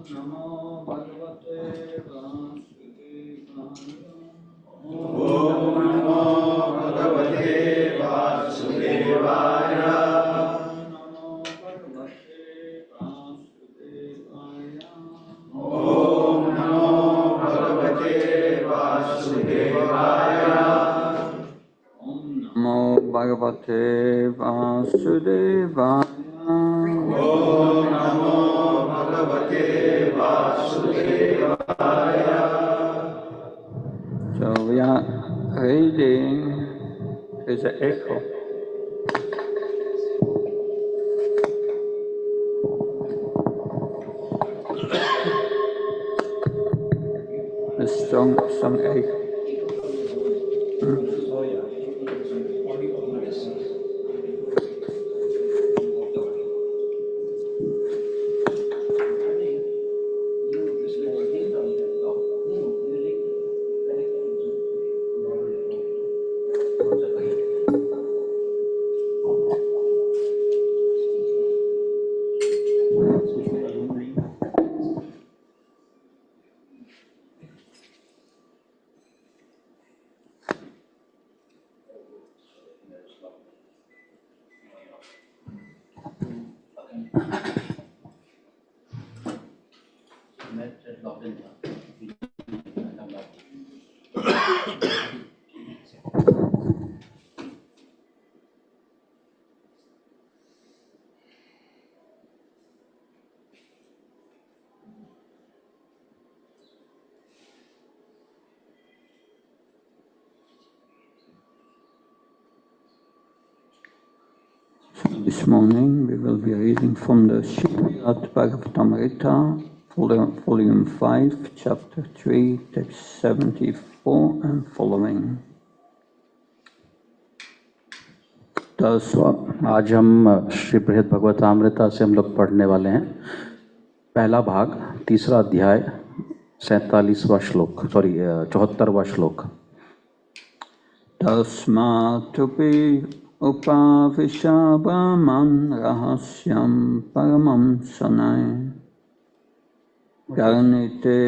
Bhagavate Vasudevaya. Om Namo Bhagavate Vasudevaya. So we are reading, there's an echo. A strong echo. This morning we will be reading from the Srimad Bhagavatamrita, volume 5, chapter 3, text 74 and following. आज हम श्री बृहद भगवतामृता से हम लोग पढ़ने वाले हैं पहला भाग तीसरा अध्याय 47वां श्लोक 74वां श्लोक। तस्मात्तुपि उपाविशा ब्रह्मन् रहस्यं परमं शनै कर्णिते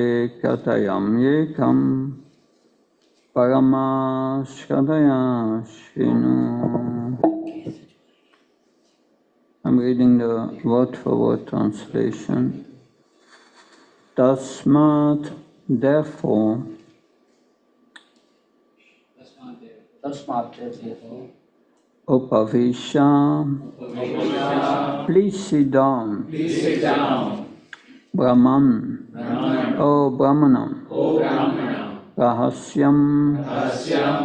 कथयं येकं परमाश्रदया शृणु। I'm reading the word-for-word translation. Tasmat, therefore. Upavisha, please sit down. Brahman, O Brahmanam. Rahasyam,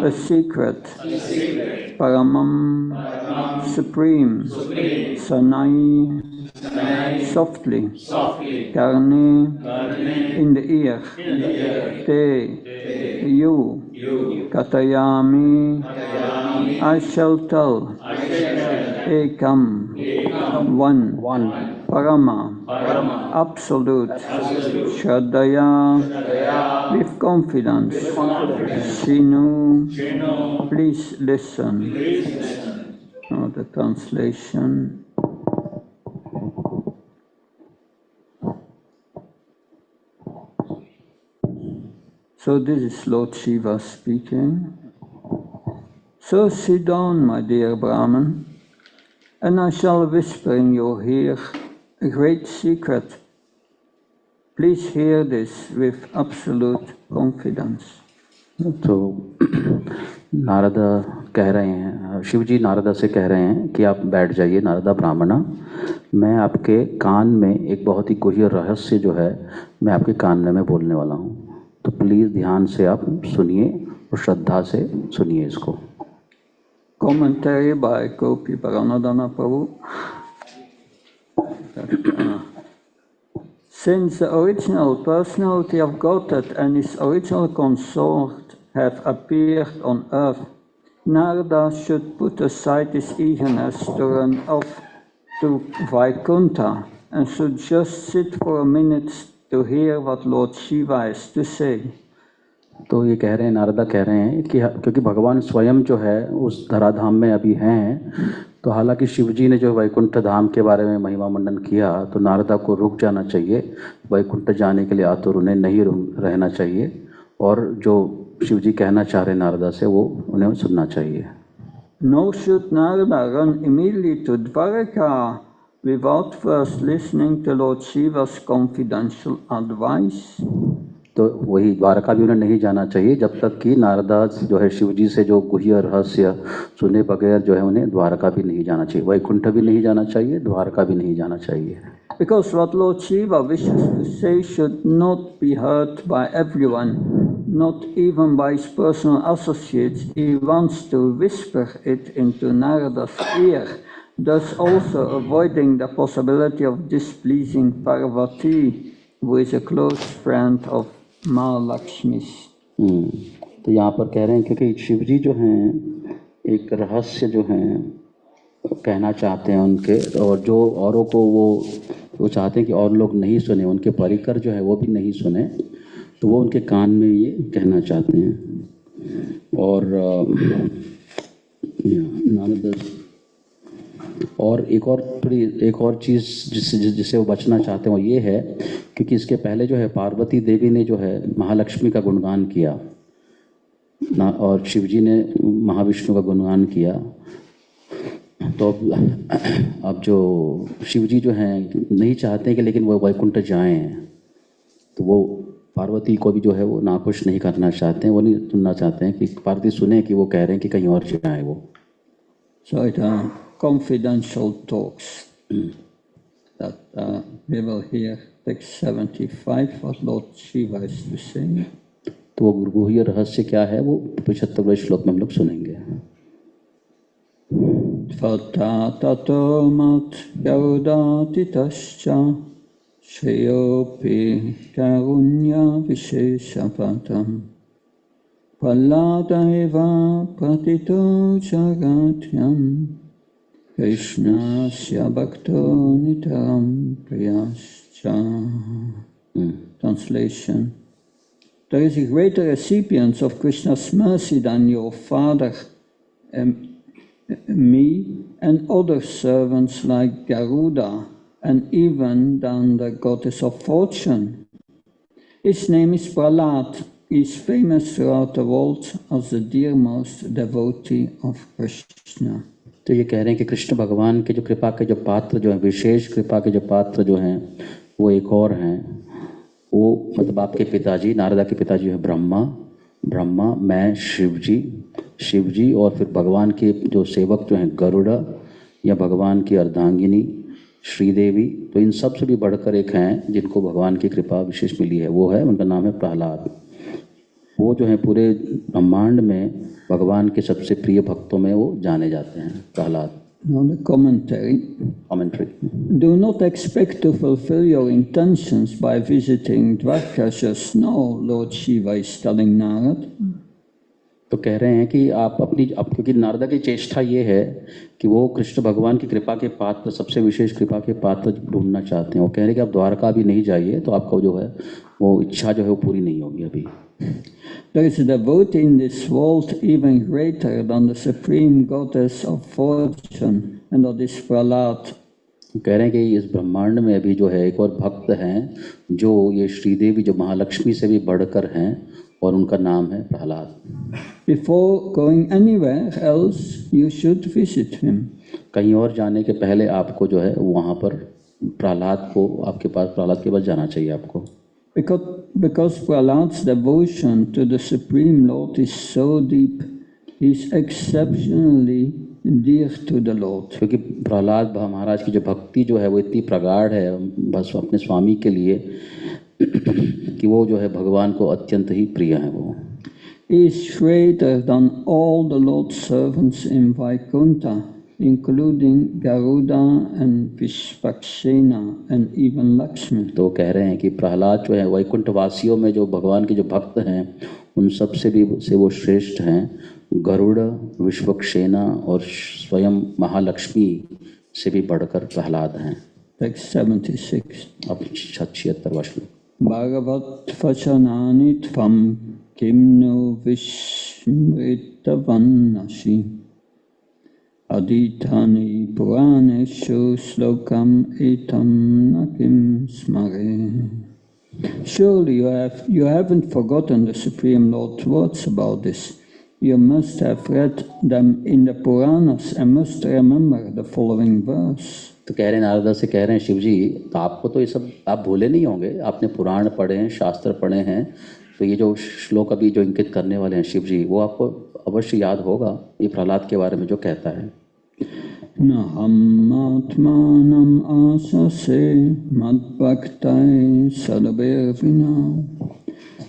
a secret. Paramam, supreme. Sanai, softly. Karni, in the ear. Te, you. Katayami, I shall tell. Ekam, one. Parama, absolute. Shraddhaya, with confidence. Shinu, please listen. Now the translation. So this is Lord Shiva speaking. So sit down, my dear Brahman, and I shall whisper in your ear a great secret. Please hear this with absolute confidence. तो नारद कह रहे हैं, शिव जी नारदा से कह रहे हैं कि आप बैठ जाइए नारदा ब्राह्मणा, मैं आपके कान में एक बहुत ही गुह्य रहस्य जो है मैं आपके कान में बोलने वाला हूँ, तो प्लीज़ ध्यान से आप सुनिए और श्रद्धा से सुनिए इसको। Commentary by Gopi Paranadhana Prabhu. Since the original personality of Godhead and his original consort have appeared on earth, Narada should put aside his eagerness to run off to Vaikuntha and should just sit for a minute to hear what Lord Shiva has to say. तो ये कह रहे हैं, नारदा कह रहे हैं कि क्योंकि भगवान स्वयं जो है उस धराधाम में अभी हैं, तो हालांकि शिव जी ने जो वैकुंठ धाम के बारे में महिमा मंडन किया, तो नारदा को रुक जाना चाहिए, वैकुंठ जाने के लिए आतुर उन्हें नहीं रहना चाहिए, और जो शिव जी कहना चाह रहे हैं नारदा से वो उन्हें सुनना चाहिए। Nor should Narada run immediately to Dvaraka without first listening to Lord Shiva's confidential advice. तो वही द्वारका भी उन्हें नहीं जाना चाहिए जब तक कि नारदा जो है शिव जी से जो गुह्य रहस्य सुने बगैर जो है उन्हें द्वारका भी नहीं जाना चाहिए, वैकुंठ भी नहीं जाना चाहिए, द्वारका भी नहीं जाना चाहिए। Because what Lord Shiva wishes to say should not be heard by everyone, not even by his personal associates. He wants to whisper it into Narada's ear, thus also avoiding the possibility of displeasing Parvati, who is a close friend of Mahalakshmi. तो यहाँ पर कह रहे हैं क्योंकि शिव जी जो हैं एक रहस्य जो हैं कहना चाहते हैं उनके, और जो औरों को वो चाहते हैं कि और लोग नहीं सुने, उनके परिकर जो है वो भी नहीं सुने, तो वो उनके कान में ये कहना चाहते हैं। और एक और चीज़ जिससे वो बचना चाहते हैं वो ये है, क्योंकि इसके पहले जो है पार्वती देवी ने जो है महालक्ष्मी का गुणगान किया और शिव जी ने महाविष्णु का गुणगान किया, तो अब जो शिव जी जो हैं नहीं चाहते हैं कि लेकिन वो वैकुंठ जाएं, तो वो पार्वती को भी जो है वो नाखुश नहीं करना चाहते हैं, वो नहीं सुनना चाहते हैं कि पार्वती सुने कि वो कह रहे हैं कि कहीं और जाएं वो। So it are confidential talks that we will hear text 75 what Lord Shiva is to say. तो वो गुह्य रहस्य क्या है वो 75वें श्लोक में हम लोग सुनेंगे। Tvata tato mat garudatitashcha shreyopi karunya visheshapatam Pralada eva pratito jagatyam Krishnasya bhakto nitaram priyascha. Translation. There is a greater recipient of Krishna's mercy than your father, me, and other servants like Garuda, and even than the goddess of fortune. His name is Prahlad. He is famous throughout the world as the dearmost devotee of Krishna. तो ये कह रहे हैं कि कृष्ण भगवान के जो कृपा के जो पात्र जो हैं, विशेष कृपा के जो पात्र जो हैं वो एक और हैं, वो मतलब आपके पिताजी नारदा के पिताजी है ब्रह्मा, मैं शिव जी और फिर भगवान के जो सेवक जो हैं गरुड़ या भगवान की अर्धांगिनी श्रीदेवी, तो इन सब से भी बढ़कर एक हैं जिनको भगवान की कृपा विशेष मिली है, वो है उनका नाम है प्रहलाद। वो जो है पूरे ब्रह्मांड में भगवान के सबसे प्रिय भक्तों में वो जाने जाते हैं, Prahlad. Now the commentary. Do not expect to fulfill your intentions by visiting Dwarka just now, Lord Shiva is telling Narad. तो कह रहे हैं कि आप क्योंकि नारदा की चेष्टा ये है कि वो कृष्ण भगवान की कृपा के पात्र, सबसे विशेष कृपा के पात्र ढूंढना चाहते हैं। वो कह रहे हैं कि आप द्वारका भी नहीं जाइए तो आपका जो है वो इच्छा जो है वो पूरी नहीं होगी अभी। There is a devotee in this world even greater than the supreme goddess of fortune, and that is Prahlad. कह रहे हैं कि इस ब्रह्मांड में अभी जो है एक और भक्त हैं जो ये श्रीदेवी जो महालक्ष्मी से भी बढ़कर हैं, और उनका नाम है Prahlad. Before going anywhere else, you should visit him. कहीं और जाने के पहले आपको जो है वहाँ पर प्रहलाद के पास जाना चाहिए आपको। Because Prahlad's devotion to the Supreme Lord is so deep, he is exceptionally dear to the Lord. क्योंकि प्रहलाद महाराज की जो भक्ति जो है वो इतनी प्रगाढ़ है बस अपने स्वामी के लिए कि वो जो है भगवान को अत्यंत ही प्रिय है वो। He is greater than all the Lord's servants in Vaikuntha, including Garuda and Vishvakshena and even Lakshmi. तो कह रहे हैं कि प्रहलाद जो है वैकुंठ वासियों में जो भगवान के जो भक्त हैं उन सब से वो श्रेष्ठ हैं, गरुड़, विश्वक्सेना और स्वयं महालक्ष्मी से भी बढ़कर प्रहलाद हैं। Text 76. अब 76वां श्लोक। Bhagavat vachanani tvam Kimno Vishmritavannashi Aditani Puraneshu Slokam Etam Nakim Smare. Surely you haven't forgotten the Supreme Lord's words about this. You must have read them in the Puranas and must remember the following verse. तो कह रहे हैं, नारदा से कह रहे हैं, शिव जी तो आपको तो ये सब आप भूले नहीं होंगे, आपने पुराण पढ़े हैं, शास्त्र पढ़े हैं, तो ये जो श्लोक अभी जो इंकित करने वाले हैं शिव जी, वो आपको अवश्य याद होगा, ये प्रहलाद के बारे में जो कहता है। Naham atmanam asase madbhaktai sadabirvina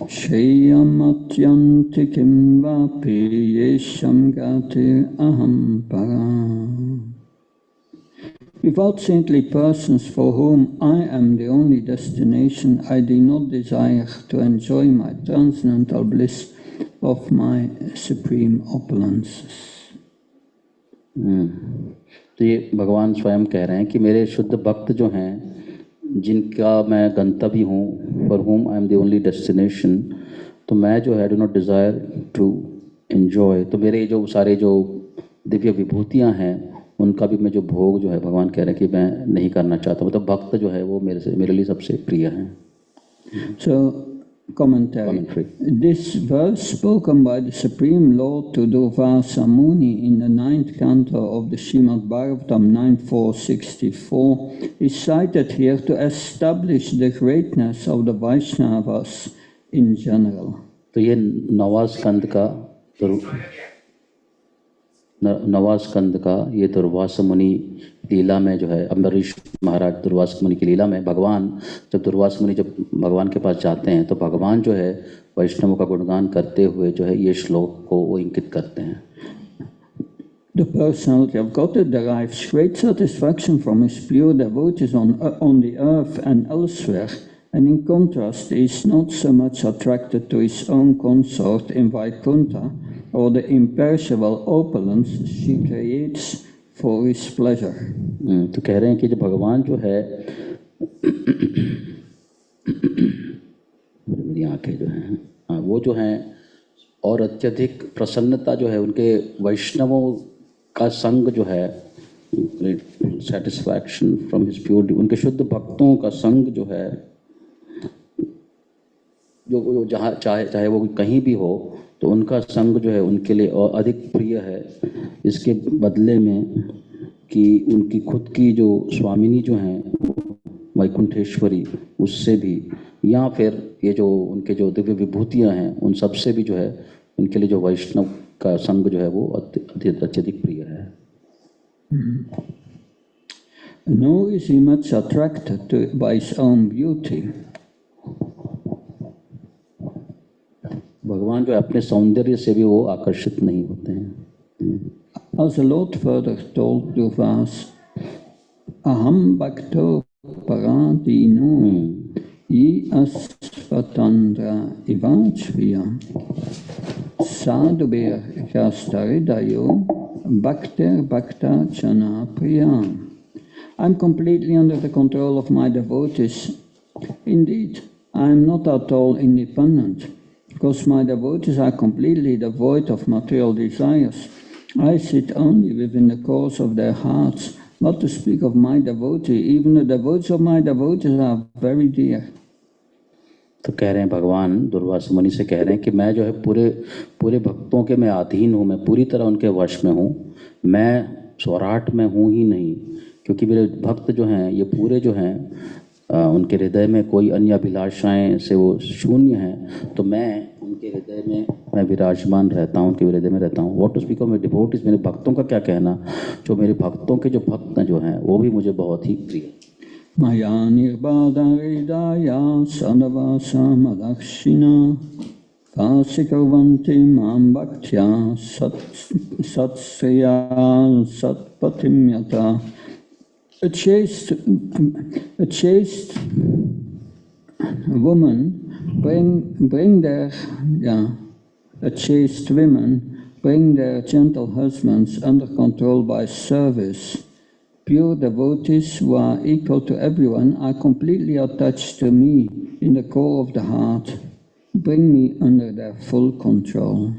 Shriyam atyanti kim vapi yesham gatir aham para. Without saintly persons for whom I am the only destination, I do not desire to enjoy my transcendental bliss of my supreme opulences. तो ये भगवान स्वयं कह रहे हैं कि मेरे शुद्ध भक्त जो हैं, जिनका मैं गंतव्य हूँ, for whom I am the only destination, तो मैं जो है do not desire to enjoy, तो मेरे जो सारे जो दिव्य विभूतियाँ हैं उनका भी मैं जो भोग जो है भगवान कह रहे हैं कि मैं नहीं करना चाहता, मतलब भक्त जो है वो मेरे लिए सबसे प्रिय हैं। So, commentary. This verse spoken by the Supreme Lord to Durvasa Muni in the 9th canto of the Srimad Bhagavatam 9.464 is cited here to establish the greatness of the Vaishnavas in general. तो ये नवाज कंद का ये दुर्वासा मुनि लीला में जो है, अम्बरीश महाराज दुर्वासा मुनि की लीला में भगवान जब दुर्वासा मुनि जब भगवान के पास जाते हैं तो भगवान जो है वैष्णवों का गुणगान करते हुए जो है ये श्लोक को वो इंकित करते हैं। The personality of God derives great satisfaction from his pure devotees on the earth and elsewhere, and in contrast is not so much attracted to his own consort in Vaikuntha or the imperishable opulence she creates for his pleasure. तो कह रहे हैं कि जो भगवान जो है मेरी आंखें जो हैं वो जो हैं और अत्यधिक प्रसन्नता जो है उनके वैष्णवों का संग जो है, सेटिस्फैक्शन फ्रॉम हिज प्योर, उनके शुद्ध भक्तों का संग जो है, जो जहाँ चाहे वो कहीं भी हो तो उनका संग जो है उनके लिए और अधिक प्रिय है, इसके बदले में कि उनकी खुद की जो स्वामिनी जो हैं वैकुंठेश्वरी उससे भी, या फिर ये जो उनके जो दिव्य विभूतियाँ हैं उन सब से भी जो है उनके लिए जो वैष्णव का संग जो है वो अत्यधिक प्रिय है। Nor is he much attracted to by his own beauty. भगवान जो अपने सौंदर्य से भी वो आकर्षित नहीं होते हैं। As the Lord further told Durvasa, Aham bhakto paradino yi asvatandra ivachviya sadhubir kastaridayo bhakter bhakta chana priya. I'm completely under the control of my devotees. Indeed, I am not at all independent, because my devotees are completely devoid of material desires. I sit only within the course of their hearts, not to speak of my devotee. Even the devotees of my devotees are very dear. तो कह रहे हैं भगवान दुर्वासा मुनि से कह रहे हैं कि मैं जो है पूरे भक्तों के मैं अधीन हूँ, मैं पूरी तरह उनके वश में हूँ, मैं स्वराट में हूँ ही नहीं, क्योंकि मेरे भक्त जो हैं ये पूरे जो हैं उनके हृदय में कोई अन्य अभिलाषाएं से वो शून्य हैं, तो मैं उनके हृदय में मैं विराजमान रहता हूँ, उनके हृदय में रहता हूँ। What to speak of my devotees, मेरे भक्तों का क्या कहना, जो मेरे भक्तों के जो भक्त जो हैं वो भी मुझे बहुत ही प्रिय। Maya nirbada hridaya sadavasa madakshina Vasikavanti mam bhaktya satsriya satpatimyata. A chaste woman bring their gentle husbands under control by service. Pure devotees who are equal to everyone are completely attached to me in the core of the heart. bring me under their full control.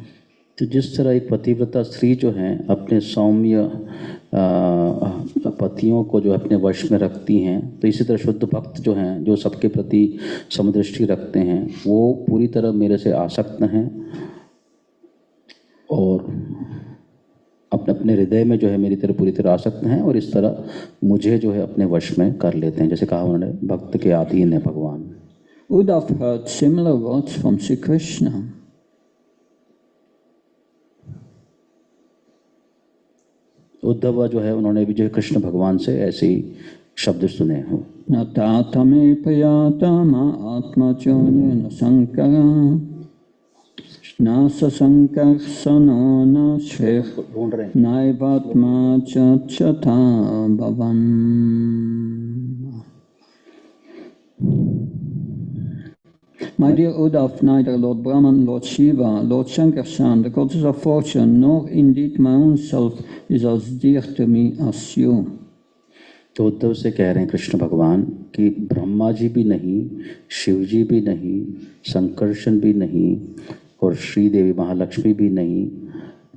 तो जिस तरह एक पतिव्रता स्त्री जो हैं अपने सौम्य पतियों को जो अपने वश में रखती हैं, तो इसी तरह शुद्ध भक्त जो हैं, जो सबके प्रति समदृष्टि रखते हैं, वो पूरी तरह मेरे से आसक्त हैं और अपने अपने हृदय में जो है मेरी तरह पूरी तरह आसक्त हैं और इस तरह मुझे जो है अपने वश में कर लेते हैं। जैसे कहा उन्होंने, भक्त के अधीन है भगवान। Uddhava heard similar words from Sri Krishna. Uddhav जो है उन्होंने भी जो है कृष्ण भगवान से ऐसे ही शब्द सुने हो। न तातमे पयातमा आत्मचोने न संकरा न ससंकर्षणो न श्रेय नैवात्मा चथा भवम्. My dear Uddhav, neither Lord Brahman, Lord Shiva, Lord Shankarshan, the goddess of fortune, nor indeed my own self is as dear to me as you. तो उद्धव से कह रहे हैं कृष्ण भगवान कि ब्रह्मा जी भी नहीं, शिव जी भी नहीं, संकर्षण भी नहीं और श्री देवी महालक्ष्मी भी नहीं,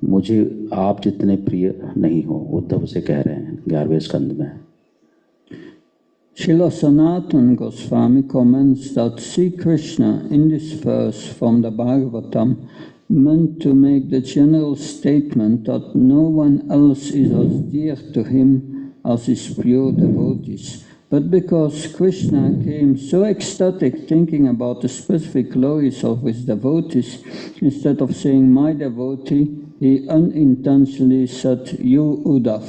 मुझे आप जितने प्रिय नहीं हो। उद्धव से कह रहे हैं 11वें स्कंद में। Srila Sanatana Goswami comments that Sri Krishna in this verse from the Bhagavatam meant to make the general statement that no one else is as dear to him as his pure devotees. But because Krishna came so ecstatic thinking about the specific glories of his devotees, instead of saying my devotee, he unintentionally said you Uddhav.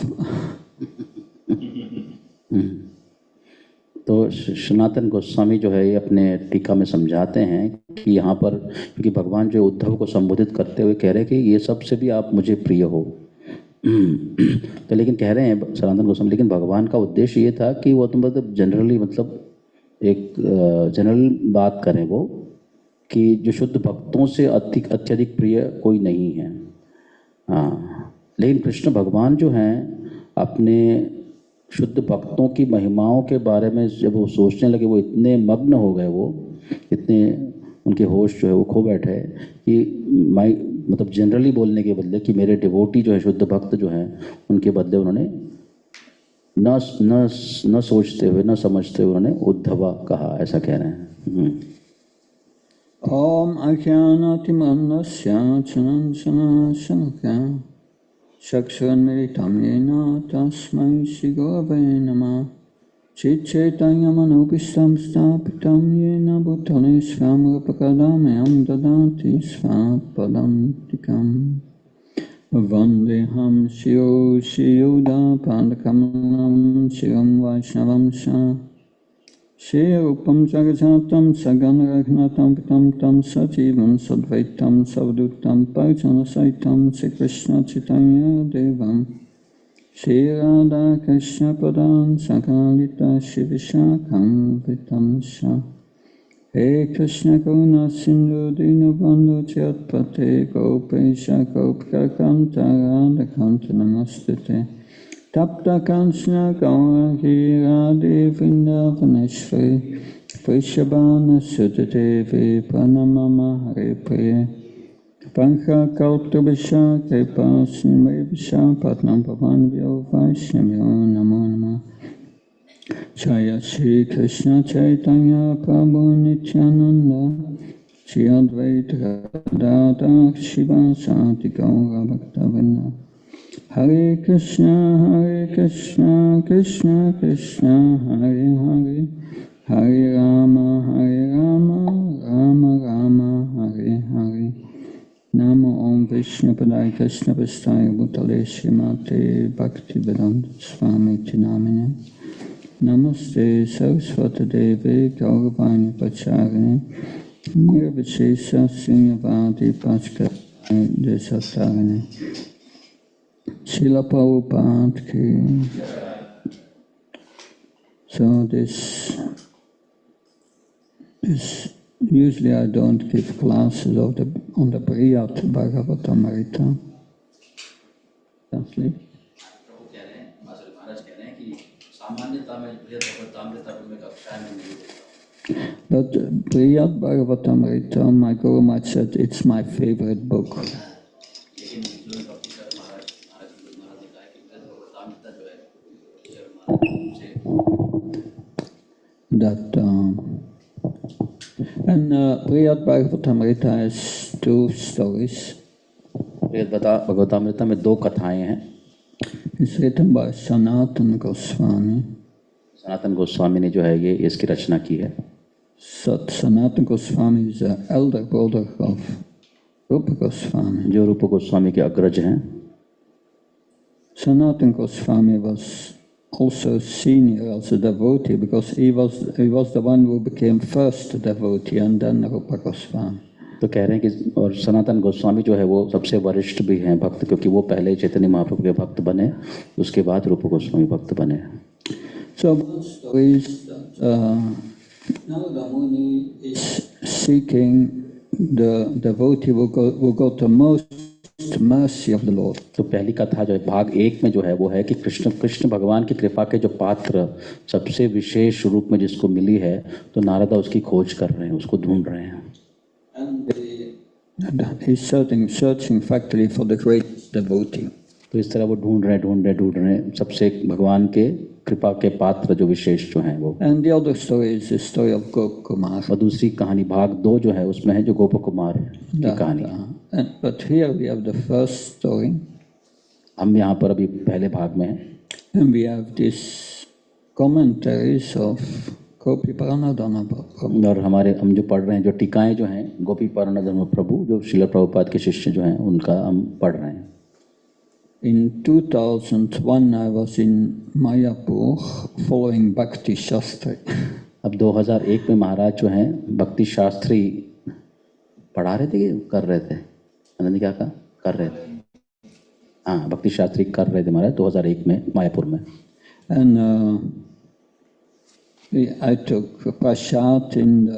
तो सनातन गोस्वामी जो है ये अपने टीका में समझाते हैं कि यहाँ पर क्योंकि भगवान जो उद्धव को संबोधित करते हुए कह रहे हैं कि ये सबसे भी आप मुझे प्रिय हो। तो लेकिन कह रहे हैं सनातन गोस्वामी, लेकिन भगवान का उद्देश्य ये था कि वो तो मतलब जनरली मतलब एक जनरल बात करें वो कि जो शुद्ध भक्तों से अत्यधिक प्रिय कोई नहीं है। हाँ, लेकिन कृष्ण भगवान जो हैं अपने शुद्ध भक्तों की महिमाओं के बारे में जब वो सोचने लगे, वो इतने मग्न हो गए, वो इतने उनके होश जो है वो खो बैठे कि मतलब जनरली बोलने के बदले कि मेरे डिवोटी जो है शुद्ध भक्त जो हैं उनके बदले उन्होंने न सोचते हुए न समझते हुए उन्होंने उद्धवा कहा, ऐसा कह रहे हैं। ओम अज्ञानातिमन्नस्य चनंचना चक्षुन्मीलितं येन तस्मै श्रीगुरवे नमः। चिच्चैतन्यमनोभीष्टं स्थापितं येन भूतले स्वयं रूपकदामयं ददाति स्वापदान्तिकम्। वन्देऽहं श्रीयुतापदकमलं शिवं वैष्णवं च श्रीरूपं जगज्जातं सगण रघुनाथं पितं तं सजीवं सद्वैतं सवदूतं परिजनसहितं श्रीकृष्ण चैतन्य देवं श्रीराधाकृष्णपदां सकालिता शिवशाखां वितंस। हे कृष्ण करुणा सिन्धु दीनबन्धु जगत्पते गोपेश गोपिकान्त राधाकान्त नमस्तुते। तप्त कांचन गौरी राधे वृन्दावनेश्वरी वृषभानुसुते देवी प्रणमामि हरिप्रिये। पंककल्पतरुभ्यश्च कृपा सिन्धुभ्यश्च पतितं पावनेभ्यो वैष्णवेभ्यो नमो नमः। जय श्री कृष्ण चैतन्य प्रभु नित्यानंद श्री अद्वैत गदाधर शिवासादि गौरभक्तवृन्द। हरे कृष्ण कृष्ण कृष्ण हरे हरे, हरे राम राम राम हरे हरे। नमो ओम विष्णुपदाय कृष्णपृष्ठाय भूतले श्रीमते भक्तिवेदांत स्वामी नामिने। नमस्ते सरस्वती देवे गौरवाणी प्रचारिणे निर्विशेष शून्यवादी पाचकतारिणे। Srila Prabhupada ki. So this usually I don't give classes on the Briyat Bhagavatamrita. That's it. महाराज कह रहे हैं कि सामान्यता में बृहद भगवतामृत में कक्षा में नहीं देता। But Brihad Bhagavatamrita, my Guru Maharaj said, it's my favorite book. That and Brihad Bhagavatamrita has two stories. भगवतामृता में दो कथाएं हैं. It's written by Sanatana Goswami. Sanatan Goswami ने जो है ये इसकी रचना की है. Sanatana Goswami is the elder brother of Rupa Goswami. जो रूप गोस्वामी के अग्रज हैं. Sanatana Goswami was also senior as a devotee because he was the one who became first devotee and then Rupa Goswami. तो कह रहे हैं कि और सनातन गोस्वामी जो है वो सबसे वरिष्ठ भी हैं भक्त, क्योंकि वो पहले चैतन्य महाप्रभु के भक्त बने, उसके बाद रूप गोस्वामी भक्त बने. So one story is that Narada Muni is seeking the devotee who got the most mercy of the Lord. तो पहली कथा जो है भाग 1 में जो है वो है कि कृष्ण भगवान की कृपा के जो पात्र सबसे विशेष रूप में जिसको मिली है, तो नारदा उसकी खोज कर रहे हैं, उसको ढूंढ रहे हैं. And he's searching factually for the great devotee. तो इस तरह वो ढूंढ रहे हैं सबसे भगवान के कृपा के पात्र जो विशेष जो हैं वो. And the other story is the story of Gopakumar. और दूसरी कहानी भाग 2 जो है उसमें है जो गोप कुमार की कहानी. But here we have the first story. हम यहाँ पर अभी पहले भाग में हैं. And we have these commentaries of Gopi Paranadhana Prabhu. और हम जो पढ़ रहे हैं जो टीकाएं जो हैं गोपी पारानंद प्रभु जो श्रील प्रभुपाद के शिष्य जो हैं उनका हम पढ़ रहे हैं. In 2001 I was in Mayapur following Bhakti Shastri. अब 2001 में महाराज जो हैं भक्ति शास्त्री पढ़ा रहे थे कि कर रहे थे? आनंद क्या कहा? कर रहे थे. हाँ, भक्ति शास्त्री कर रहे थे महाराज 2001 में मायापुर में. And I took prasad in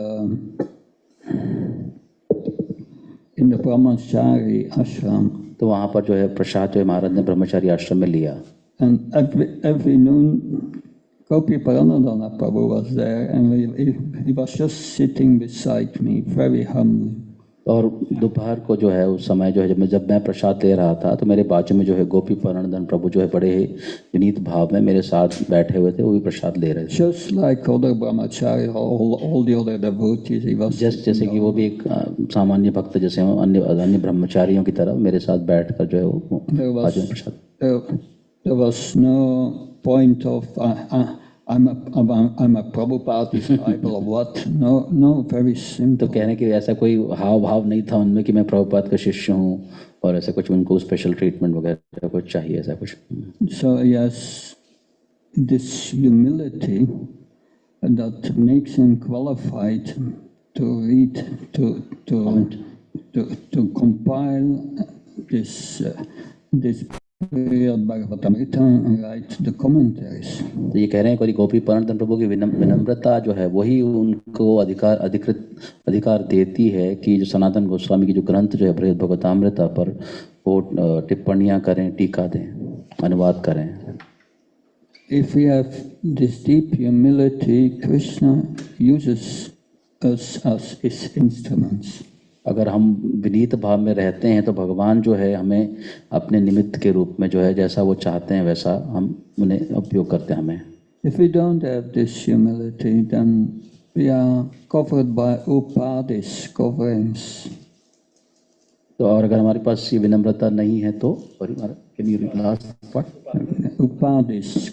the Brahmachari ashram. तो वहाँ पर जो है प्रसाद जो है महाराज ने ब्रह्मचारी आश्रम में लिया. And every noon Gopi Paranadhana Prabhu was there and he was just sitting beside me very humbly. और दोपहर को जो है उस समय जो है जब मैं प्रसाद ले रहा था तो मेरे बाजू में जो है गोपी पारानंदन प्रभु जो है बड़े विनीत भाव में मेरे साथ बैठे हुए थे, वो भी प्रसाद ले रहे थे. Just like other brahmachari, all the other devotees, he was जैसे कि वो भी एक सामान्य भक्त जैसे अन्य ब्रह्मचारियों की तरह मेरे साथ बैठकर जो है वो बाजू में प्रसाद. There was no point of I'm a Prabhupada disciple or what. No, very simple. तो कहने की ऐसा कोई हाव भाव नहीं था उनमें कि मैं प्रभुपाद का शिष्य हूँ और ऐसा कुछ उनको स्पेशल ट्रीटमेंट वगैरह कुछ चाहिए ऐसा कुछ. So yes, this humility that makes him qualified to read, to compile this Bhagavatamrita and write the commentaries. तो ये कह रहे हैं कि गोपी पारानंद प्रभु की विनम्रता जो है वही उनको अधिकार देती है कि जो सनातन गोस्वामी की जो ग्रंथ जो है बृहद भगवतामृता पर वो टिप्पणियाँ करें, टीका दें, अनुवाद करें. If we have this deep humility, Krishna uses us as his instruments. अगर हम विनीत भाव में रहते हैं तो भगवान जो है हमें अपने निमित्त के रूप में जो है जैसा वो चाहते हैं वैसा हम उन्हें उपयोग करते हैं हमें. If we don't have this humility, then we are covered by upadis, coverings. तो और अगर हमारे पास ये विनम्रता नहीं है तो can you read last part? Upadis,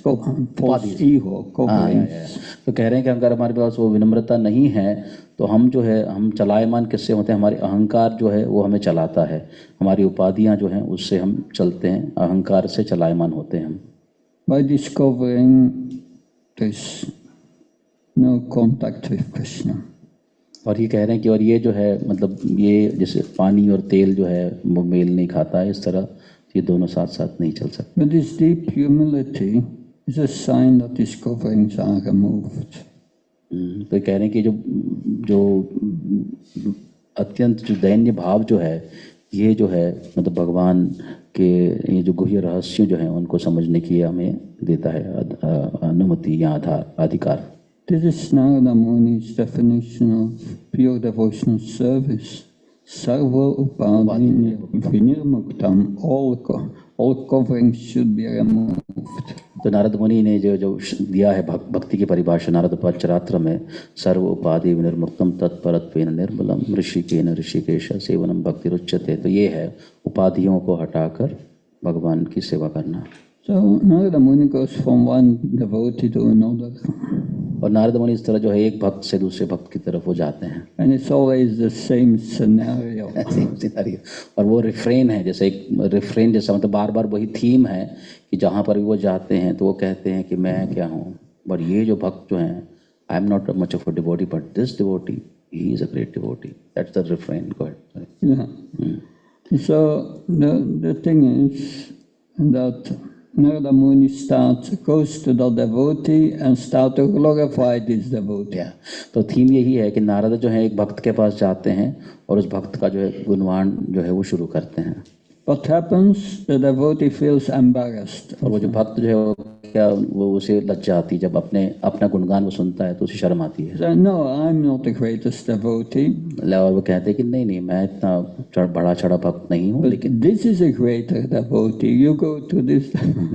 false ego, coverings. तो कह रहे हैं कि अगर हमारे पास वो विनम्रता नहीं है तो हम जो है हम चलायमान किससे होते हैं? हमारे अहंकार जो है वो हमें चलाता है, हमारी उपाधियां जो हैं उससे हम चलते हैं, अहंकार से चलायमान होते हैं हम. By discovering there's no contact with Krishna. और ये कह रहे हैं कि और ये जो है मतलब ये जैसे पानी और तेल जो है वो मेल नहीं खाता है, इस तरह ये दोनों साथ साथ नहीं चल सकते. But this deep humility is a sign that these coverings are removed. तो कह रहे हैं कि जो अत्यंत जो दैन्य भाव जो है ये जो है मतलब भगवान के ये जो गुह्य रहस्य जो है उनको समझने की हमें देता है अनुमति या अधिकार. This is Narada Muni's definition of pure devotional service. Sarva upadhi vinirmuktam, all coverings should be removed. तो नारद मुनि ने जो दिया है भक्ति की परिभाषा नारद पंचरात्र में, सर्व उपाधि विनिर्मुक्तम तत्परत्वेन निर्मलम ऋषिकेन ऋषिकेश सेवनम भक्ति रुच्यते। तो ये है उपाधियों को हटाकर भगवान की सेवा करना। So Narada Muni goes from one devotee to another. और नारद मुनि इस तरह जो है एक भक्त से दूसरे भक्त की तरफ वो जाते हैं। And it's always the same scenario. और वो रिफ्रेन है, जैसे एक रिफ्रेन जैसा, मतलब बार बार वही थीम है कि जहाँ पर भी वो जाते हैं तो वो कहते हैं कि मैं क्या हूँ, बट ये जो भक्त जो हैं, I am not much of a devotee but this devotee he is a great devotee. That's the refrain. Go ahead. Yeah. So the thing is that Narada Muni goes to the devotee and start to glorify this devotee. Yeah. तो theme यही है कि नारद जो है एक भक्त के पास जाते हैं और उस भक्त का जो है गुणगान जो है वो शुरू करते हैं। What happens? The devotee feels embarrassed. और वो जो भक्त जो है वो क्या, वो उसे लज्जा आती है जब अपना गुणगान वो सुनता है तो उसे शर्म आती है। So, no, I'm not the greatest devotee. और वो कहते हैं कि नहीं मैं इतना बड़ा चढ़ा भक्त नहीं हूँ, लेकिन this is a greater devotee. You go to this.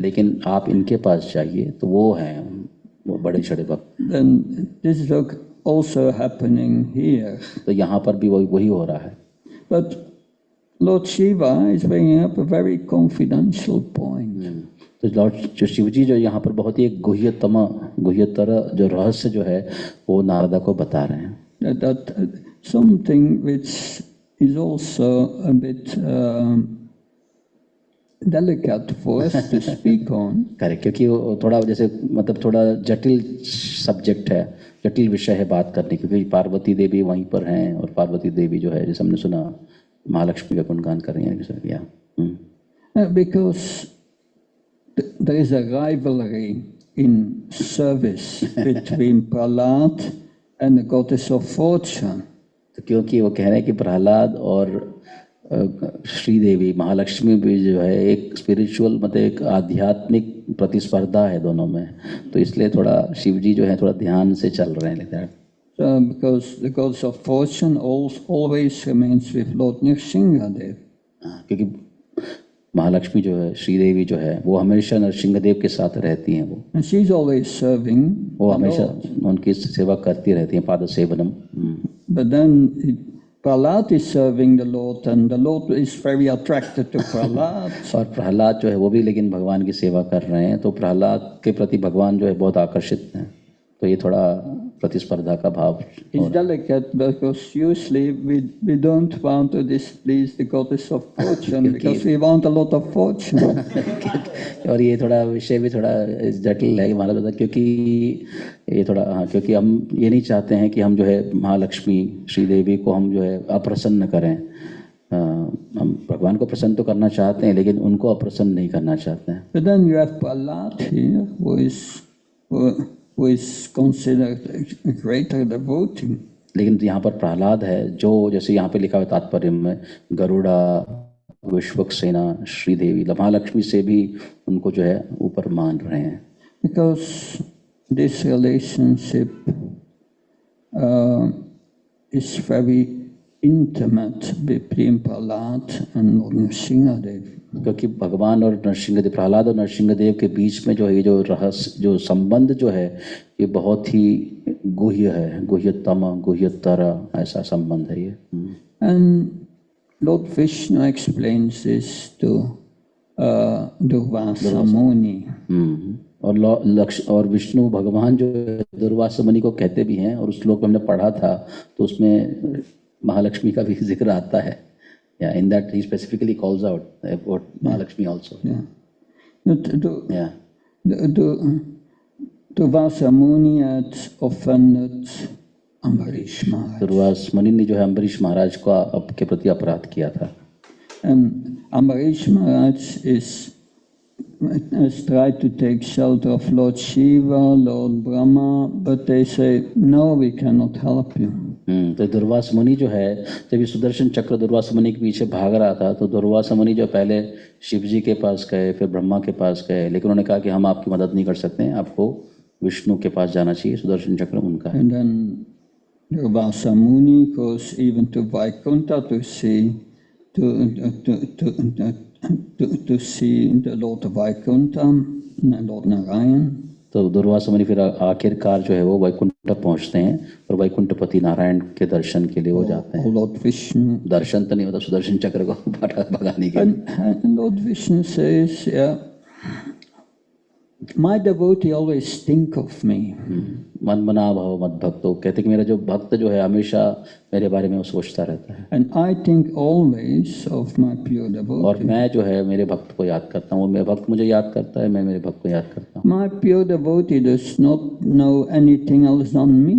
लेकिन आप इनके पास जाइए तो वो हैं वो बड़े चढ़े भक्त। Then this is also happening here. तो यहाँ पर भी वही हो रहा है। But Lord Shiva is bringing up a very confidential point. तो लॉर्ड जो शिव जी जो यहाँ पर बहुत ही एक गुह्यतर जो रहस्य जो है वो नारदा को बता रहे हैं। That something which is also a bit delicate for us to speak on. Correct, क्योंकि वो थोड़ा जैसे मतलब थोड़ा जटिल सब्जेक्ट है, जटिल विषय है बात करने की, क्योंकि पार्वती देवी वहीं पर हैं और पार्वती देवी जो है जैसे हमने सुना महालक्ष्मी का गुणगान कर रही हैं। Because there is a rivalry in service between Prahlad and the goddess of fortune. तो क्योंकि वो कह रहे हैं कि प्रहलाद और श्रीदेवी महालक्ष्मी भी जो है एक स्पिरिचुअल मतलब एक आध्यात्मिक प्रतिस्पर्धा है दोनों में, तो इसलिए थोड़ा शिव जी जो है थोड़ा ध्यान से चल रहे हैं। Because the goddess of fortune always remains with Lord Nrsingadev. क्योंकि महालक्ष्मी जो है श्रीदेवी जो है वो हमेशा नरसिंहदेव के साथ रहती हैं वो। And she's always serving. वो हमेशा उनकी सेवा करती रहती हैं, पाद सेवनम। But then Prahlad is serving the Lord and the Lord is very attracted to Prahlad. और प्रहलाद जो है वो भी लेकिन भगवान की सेवा कर रहे हैं, तो प्रहलाद के प्रति भगवान जो है बहुत आकर्षित हैं, तो ये थोड़ा प्रतिस्पर्धा का भाव। It's delicate because usually we don't want to displease the goddess of fortune because we want a lot of fortune. और ये थोड़ा विषय भी थोड़ा जटिल है हमारा पता, क्योंकि ये थोड़ा क्योंकि हम ये नहीं चाहते हैं कि हम जो है महालक्ष्मी श्रीदेवी को हम जो है अप्रसन्न करें। हम भगवान को प्रसन्न तो करना चाहते हैं लेकिन उनको अप्रसन्न नहीं करना चाहते हैं। But then you have Prahlad here who is considered a greater devotee. लेकिन यहाँ पर प्रहलाद है जो जैसे यहाँ पे लिखा हुआ तात्पर्य में गरुड़ा विश्वक्सेना श्रीदेवी महालक्ष्मी से भी उनको जो है ऊपर मान रहे हैं। Because this relationship is very intimate between Prahlad and Lord Nrsingadev. क्योंकि भगवान और नरसिंहदेव प्रहलाद और नरसिंहदेव के बीच में जो है ये जो रहस्य जो संबंध जो है ये बहुत ही गुह्य है, गुह्यतम गुह्यतर ऐसा संबंध है ये। And Lord Vishnu explains this to Durvasa Muni. और विष्णु भगवान जो दुर्वासा मुनि को कहते भी हैं, और उस श्लोक में हमने पढ़ा था तो उसमें महालक्ष्मी का भी जिक्र आता है। Yeah, in that he specifically calls out about Mahalakshmi also. Yeah. Durvasa Muni had offended Ambarish Maharaj. Durvasa मुनि ने जो है अम्बरीश महाराज को के प्रति अपराध किया था। And Ambarish Maharaj has tried to take shelter of Lord Shiva, Lord Brahma, but they say, no, we cannot help you. तो दुर्वासा मुनि जो है जब ये सुदर्शन चक्र दुर्वासा मुनि के पीछे भाग रहा था तो दुर्वासा मुनि जो पहले शिव जी के पास गए, फिर ब्रह्मा के पास गए, लेकिन उन्होंने कहा कि हम आपकी मदद नहीं कर सकते हैं, आपको विष्णु के पास जाना चाहिए, सुदर्शन चक्र उनका है। And then Durvasa Muni goes even to Vaikuntha to see to see the Lord Vaikuntha, Lord Narayan. तो दुर्वासा मुनि फिर आखिरकार जो है वो वैकुंठ पहुंचते हैं और वैकुंठपति नारायण के दर्शन के लिए वो जाते हैं। Lord Vishnu. दर्शन तो नहीं होता, सुदर्शन चक्र को भगाने के लिए। And Lord Vishnu says, yeah, my devotee always think of me. मन मना भव मद भक्तो, कहते कि मेरा जो भक्त जो है हमेशा मेरे बारे में वो सोचता रहता है। And I think always of my pure devotee. और मैं जो है मेरे भक्त को याद करता हूँ, मेरा भक्त मुझे याद करता है, मैं मेरे भक्त को याद करता हूँ। My pure devotee does not know anything else than me.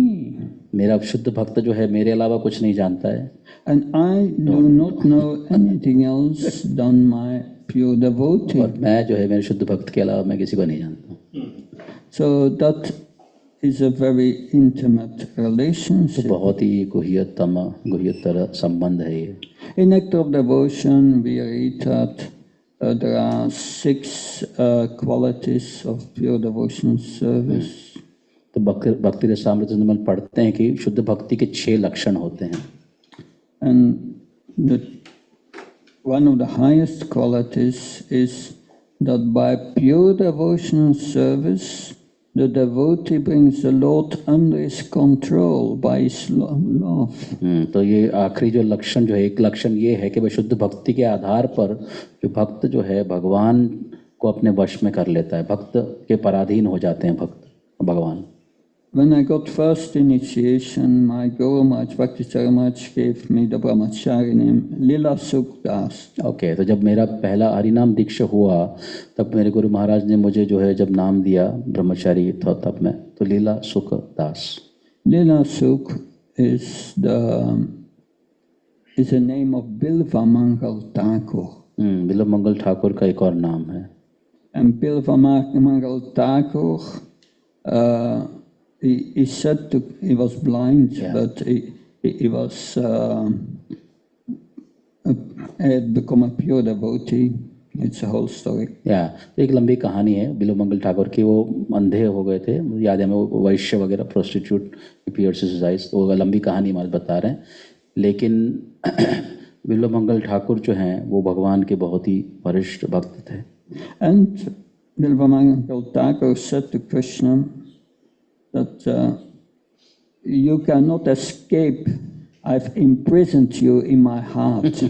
मेरा शुद्ध भक्त जो है मेरे अलावा कुछ नहीं जानता है। And I do not know anything else than my pure devotee. और मैं जो है मेरे शुद्ध भक्त के अलावा मैं किसी को नहीं जानता। So that is a very intimate relationship. बहुत ही गुह्यतर संबंध है ये। In Nectar of Devotion, we read that there are 6 qualities of pure devotion service. तो भक्ति रसामृत में पढ़ते हैं कि शुद्ध भक्ति के 6 लक्षण होते हैं। And one of the highest qualities is that by pure devotional service, the devotee brings the Lord under his control by his love. तो ये आखिरी जो लक्षण जो है, एक लक्षण ये है कि वह शुद्ध भक्ति के आधार पर जो भक्त जो है भगवान को अपने वश में कर लेता है, भक्त के पराधीन हो जाते हैं भक्त भगवान। When I got first initiation, my Guru Maharaj, Bhaktisiddhanta Maharaj gave me the brahmachari name Lila Sukdas. Okay, तो जब मेरा पहला हरिनाम दीक्षा हुआ तब मेरे गुरु महाराज ने मुझे जो है जब नाम दिया ब्रह्मचारी था तब मैं तो लीला सुख दास। Lila Sukh is a name of Bilva Mangal Thakur. बिल्व मंगल ठाकुर का एक और नाम है। And Bilva Mangal Thakur, he said he was blind, Yeah. but he was had become a pure devotee. It's a whole story. या तो एक लंबी कहानी है बिल्व मंगल ठाकुर की। वो अंधे हो गए थे, मुझे याद है, वो वैश्य वगैरह प्रोस्टिट्यूट तो वो लंबी कहानी हमारे बता रहे हैं। लेकिन बिल्व मंगल ठाकुर जो हैं वो भगवान के बहुत ही वरिष्ठ भक्त थे। And Bilva Mangal Thakur said to Krishna that you cannot escape. I've imprisoned you in my heart.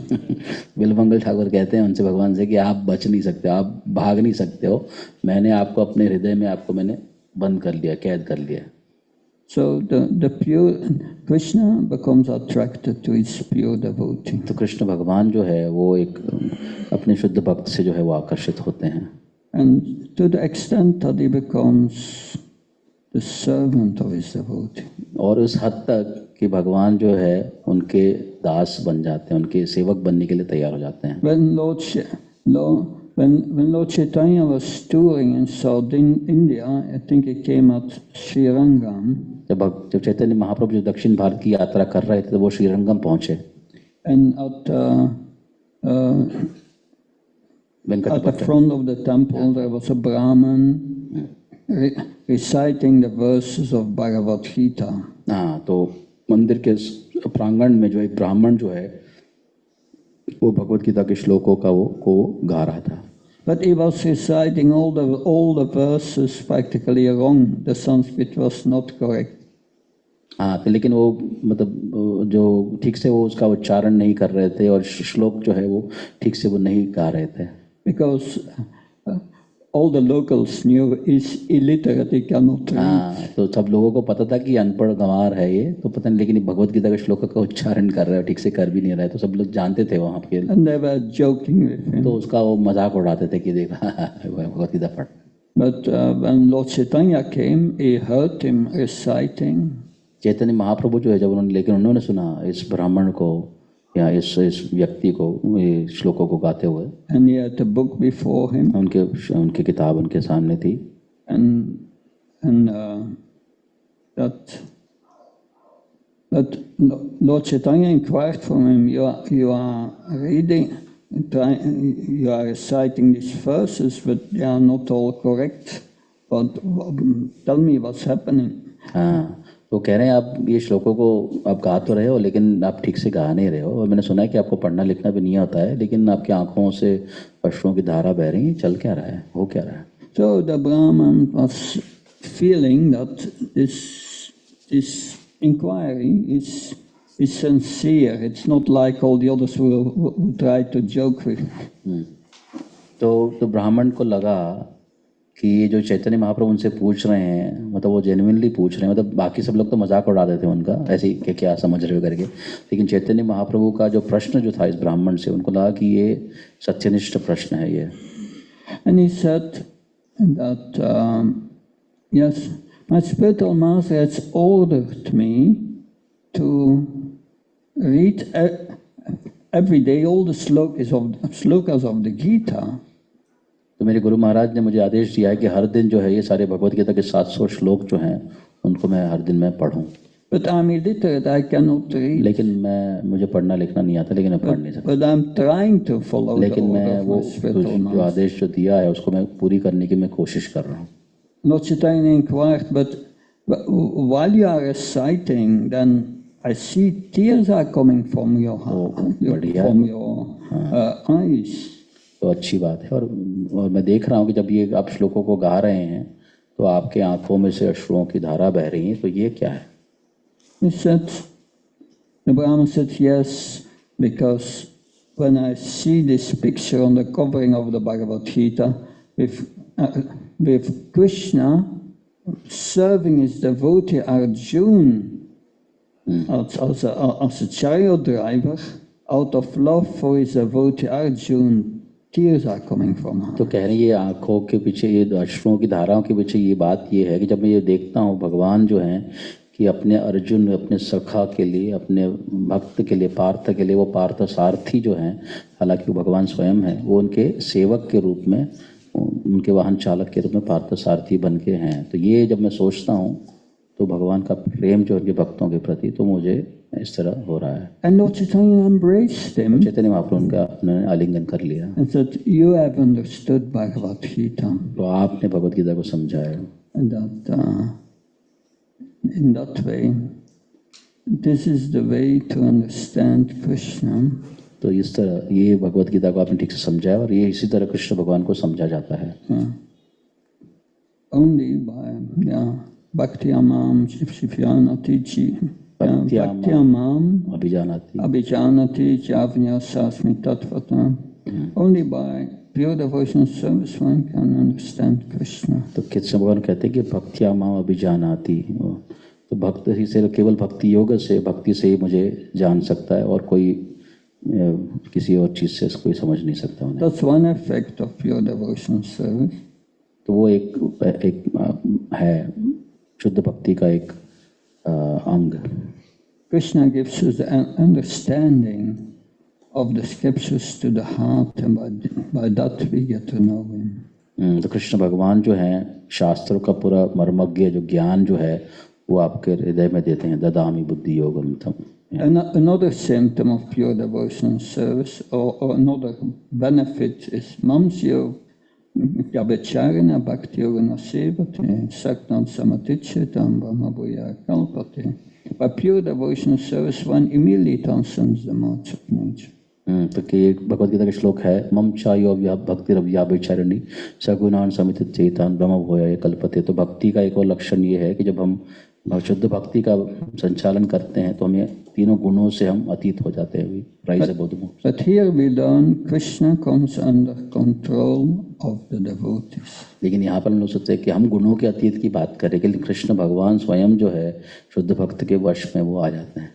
Bilmangal Thakur कहते हैं उनसे भगवान से कि आप बच नहीं सकते, आप भाग नहीं सकते हो, मैंने आपको अपने हृदय में आपको मैंने बंद कर लिया, कैद कर लिया। So the pure Krishna becomes attracted to his pure devotee. तो कृष्ण भगवान जो है वो एक अपने शुद्ध भक्त से जो है वो आकर्षित होते हैं। And to the extent that he becomes the servant of his devotee. और उस हद तक कि भगवान जो है उनके दास बन जाते हैं, उनके सेवक बनने के लिए तैयार हो जाते हैं। When Lord Chaitanya was touring in South India, I think he came at Srirangam. जब चैतन्य महाप्रभु जो दक्षिण भारत की यात्रा कर रहे थे तो वो श्रीरंगम पहुंचे। And at the front of the temple there was a Brahman reciting the verses of Bhagavad Gita. हाँ, तो मंदिर के प्रांगण में जो एक ब्राह्मण जो है वो भगवत गीता के श्लोकों का वो गा रहा था। But he was reciting all the verses practically wrong. The Sanskrit was not correct. हाँ, तो लेकिन वो मतलब जो ठीक से वो उसका उच्चारण नहीं कर रहे थे और श्लोक जो है वो ठीक से वो नहीं गा रहे थे। Because all the locals knew is illiterate, he cannot read. हाँ, तो सब लोगों को पता था कि अनपढ़ गंवार है ये, तो पता नहीं, लेकिन भगवत गीता के श्लोक का उच्चारण कर रहा है, ठीक से कर भी नहीं रहा है, तो सब लोग जानते थे वहाँ के। And they were joking with him. तो उसका वो मजाक उड़ाते थे कि देखा भगवत गीता पढ़। But when Lord Chaitanya came, he heard him reciting. Chaitanya Mahaprabhu जो है जब उन्होंने सुना इस ब्राह्मण को या इस व्यक्ति को ये श्लोकों को गाते हुए, and he had a book before him, उनके किताब उनके सामने थी, and that Lord Chaitanya inquired from him, you are reading, you are reciting these verses, but they are not all correct. tell me what's happening. हाँ, तो कह रहे हैं आप ये श्लोकों को आप गा तो रहे हो लेकिन आप ठीक से गा नहीं रहे हो, और मैंने सुना है कि आपको पढ़ना लिखना भी नहीं आता है, लेकिन आपकी आंखों से अश्रुओं की धारा बह रही है, चल क्या रहा है, हो क्या रहा है? So the Brahman was feeling that this inquiry is sincere. It's not like all the others who try to joke with. तो ब्राह्मण को लगा कि ये जो चैतन्य महाप्रभु उनसे पूछ रहे हैं, मतलब वो जेन्युइनली पूछ रहे हैं, मतलब बाकी सब लोग तो मजाक उड़ा देते हैं उनका ऐसे ही कि क्या समझ रहे हो करके, लेकिन चैतन्य महाप्रभु का जो प्रश्न जो था इस ब्राह्मण से, उनको लगा कि ये सत्यनिष्ठ प्रश्न है ये. And he said that yes, my spiritual master has ordered me to read every day all the slokas of the Gita. तो मेरे गुरु महाराज ने मुझे आदेश दिया है कि हर दिन जो है ये सारे भगवत गीता के 700 श्लोक जो हैं उनको मैं हर दिन में पढूं. But I'm illiterate, I cannot read. लेकिन मुझे पढ़ना लिखना नहीं आता, लेकिन मैं पढ़ नहीं सकता. But I'm trying to follow the लेकिन मैं order of वो my spiritual जो master. आदेश जो दिया है उसको मैं पूरी करने की मैं कोशिश कर रहा हूँ. Lord Chaitanya inquired, but while you are reciting, then I see tears are coming from your heart, from your eyes. तो अच्छी बात है, और मैं देख रहा हूँ कि जब ये आप श्लोकों को गा रहे हैं तो आपके आंखों में से अश्रुओं की धारा बह रही है, तो ये क्या है? He said, the Brahman said, yes, because when I see this picture on the covering of the Bhagavad Gita with Krishna serving his devotee Arjuna as a chariot driver, out of love for his devotee Arjuna, tears are coming from her. तो कह रही है ये आंखों के पीछे, ये अश्रुओं की धाराओं के पीछे ये बात ये है कि जब मैं ये देखता हूँ भगवान जो हैं कि अपने अर्जुन, अपने सखा के लिए, अपने भक्त के लिए, पार्थ के लिए, वो पार्थ सारथी जो हैं, हालांकि वो भगवान स्वयं हैं, वो उनके सेवक के रूप में, उनके वाहन चालक के रूप में पार्थ सारथी बन के हैं. तो ये जब मैं सोचता हूँ तो भगवान का प्रेम जो उनके भक्तों के प्रति, तो मुझे इस तरह हो रहा है. And Lord Chaitanya embraced him. Chaitanya Mahaprabhu उनका उन्होंने आलिंगन कर लिया. And said, you have understood Bhagavad Gita. तो आपने भगवत गीता को समझा है. And that in that way, this is the way to understand Krishna. तो इस तरह ये भगवत गीता को आपने ठीक से समझा है, और ये इसी तरह कृष्ण भगवान को समझा जाता है. Only by Bhakti-amam Shivyanati Bhakti-amam Abhijanati Javnyasasmi Tattvatam. Only by pure devotion service one can understand Krishna. तो कृष्ण भगवान कहते हैं कि भक्त्यामाम अभिजानाति, तो भक्त ही से, केवल भक्ति योग से, भक्ति से ही मुझे जान सकता है, और कोई किसी और चीज से कोई समझ नहीं सकता उन्हें. That's one effect of pure devotion service. तो वो एक है शुद्ध भक्ति का एक अंग. Krishna gives us the understanding of the scriptures to the heart, and by that we get to know him. तो कृष्ण भगवान जो हैं शास्त्रों का पूरा मर्मज्ञ जो ज्ञान जो है वो आपके हृदय में देते हैं. ददामि बुद्धि योगम तम. Another symptom of pure devotion service, or another benefit, is mamsyo Yabacharina Bhakti Yogana Sevate Saktam Samatichitam Brahmabhuya Kalpate. By pure devotional service, one immediately transcends the modes of nature. तो कि एक भगवद गीता का श्लोक है, मम चायो भक्ति रव्याभिचारिणी सगुणान समित चेतान ब्रह्मभूयाय कल्पते. तो भक्ति का एक और लक्षण ये है कि जब हम शुद्ध भक्ति का संचालन करते हैं तो हमें तीनों गुणों से हम अतीत हो जाते हैं. But here we learn Krishna comes under control of the devotees. लेकिन यहाँ पर हम लोग सोचते हैं कि हम गुणों के अतीत की बात करें, लेकिन कृष्ण भगवान स्वयं जो है शुद्ध भक्त के वश में वो आ जाते हैं.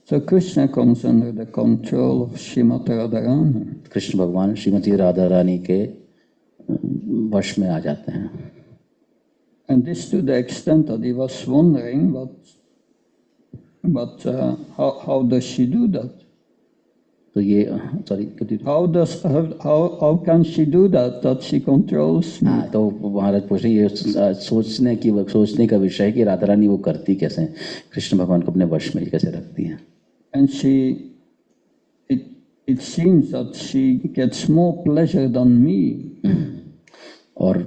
So Krishna comes under the control of Srimati Radharani. Krishna भगवान श्रीमती राधा रानी के वश में आ जाते हैं. And this to the extent that he was wondering, how does she do that? तो ये how can she do that she controls me? तो महाराज पूछ रहे ये सोचने का विषय है कि राधा रानी वो करती कैसे, कृष्ण भगवान को अपने वश में कैसे रखती हैं. And it seems that she gets more pleasure than me. और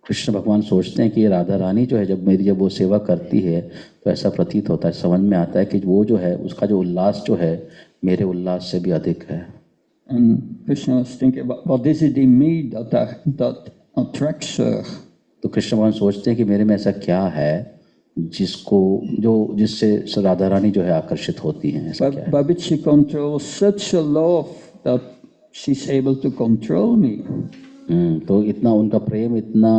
कृष्ण भगवान सोचते हैं कि ये राधा रानी जो है जब वो सेवा करती है तो ऐसा प्रतीत होता है, समझ में आता है कि वो जो है उसका जो उल्लास जो है मेरे उल्लास से भी अधिक है। And Krishna was thinking, what is it in me that attracts her? तो कृष्ण भगवान सोचते हैं कि मेरे में ऐसा क्या है जिससे राधा रानी जो है आकर्षित होती हैं, ऐसा क्या है? By which she controls such a love that she's able to control me. तो इतना उनका प्रेम इतना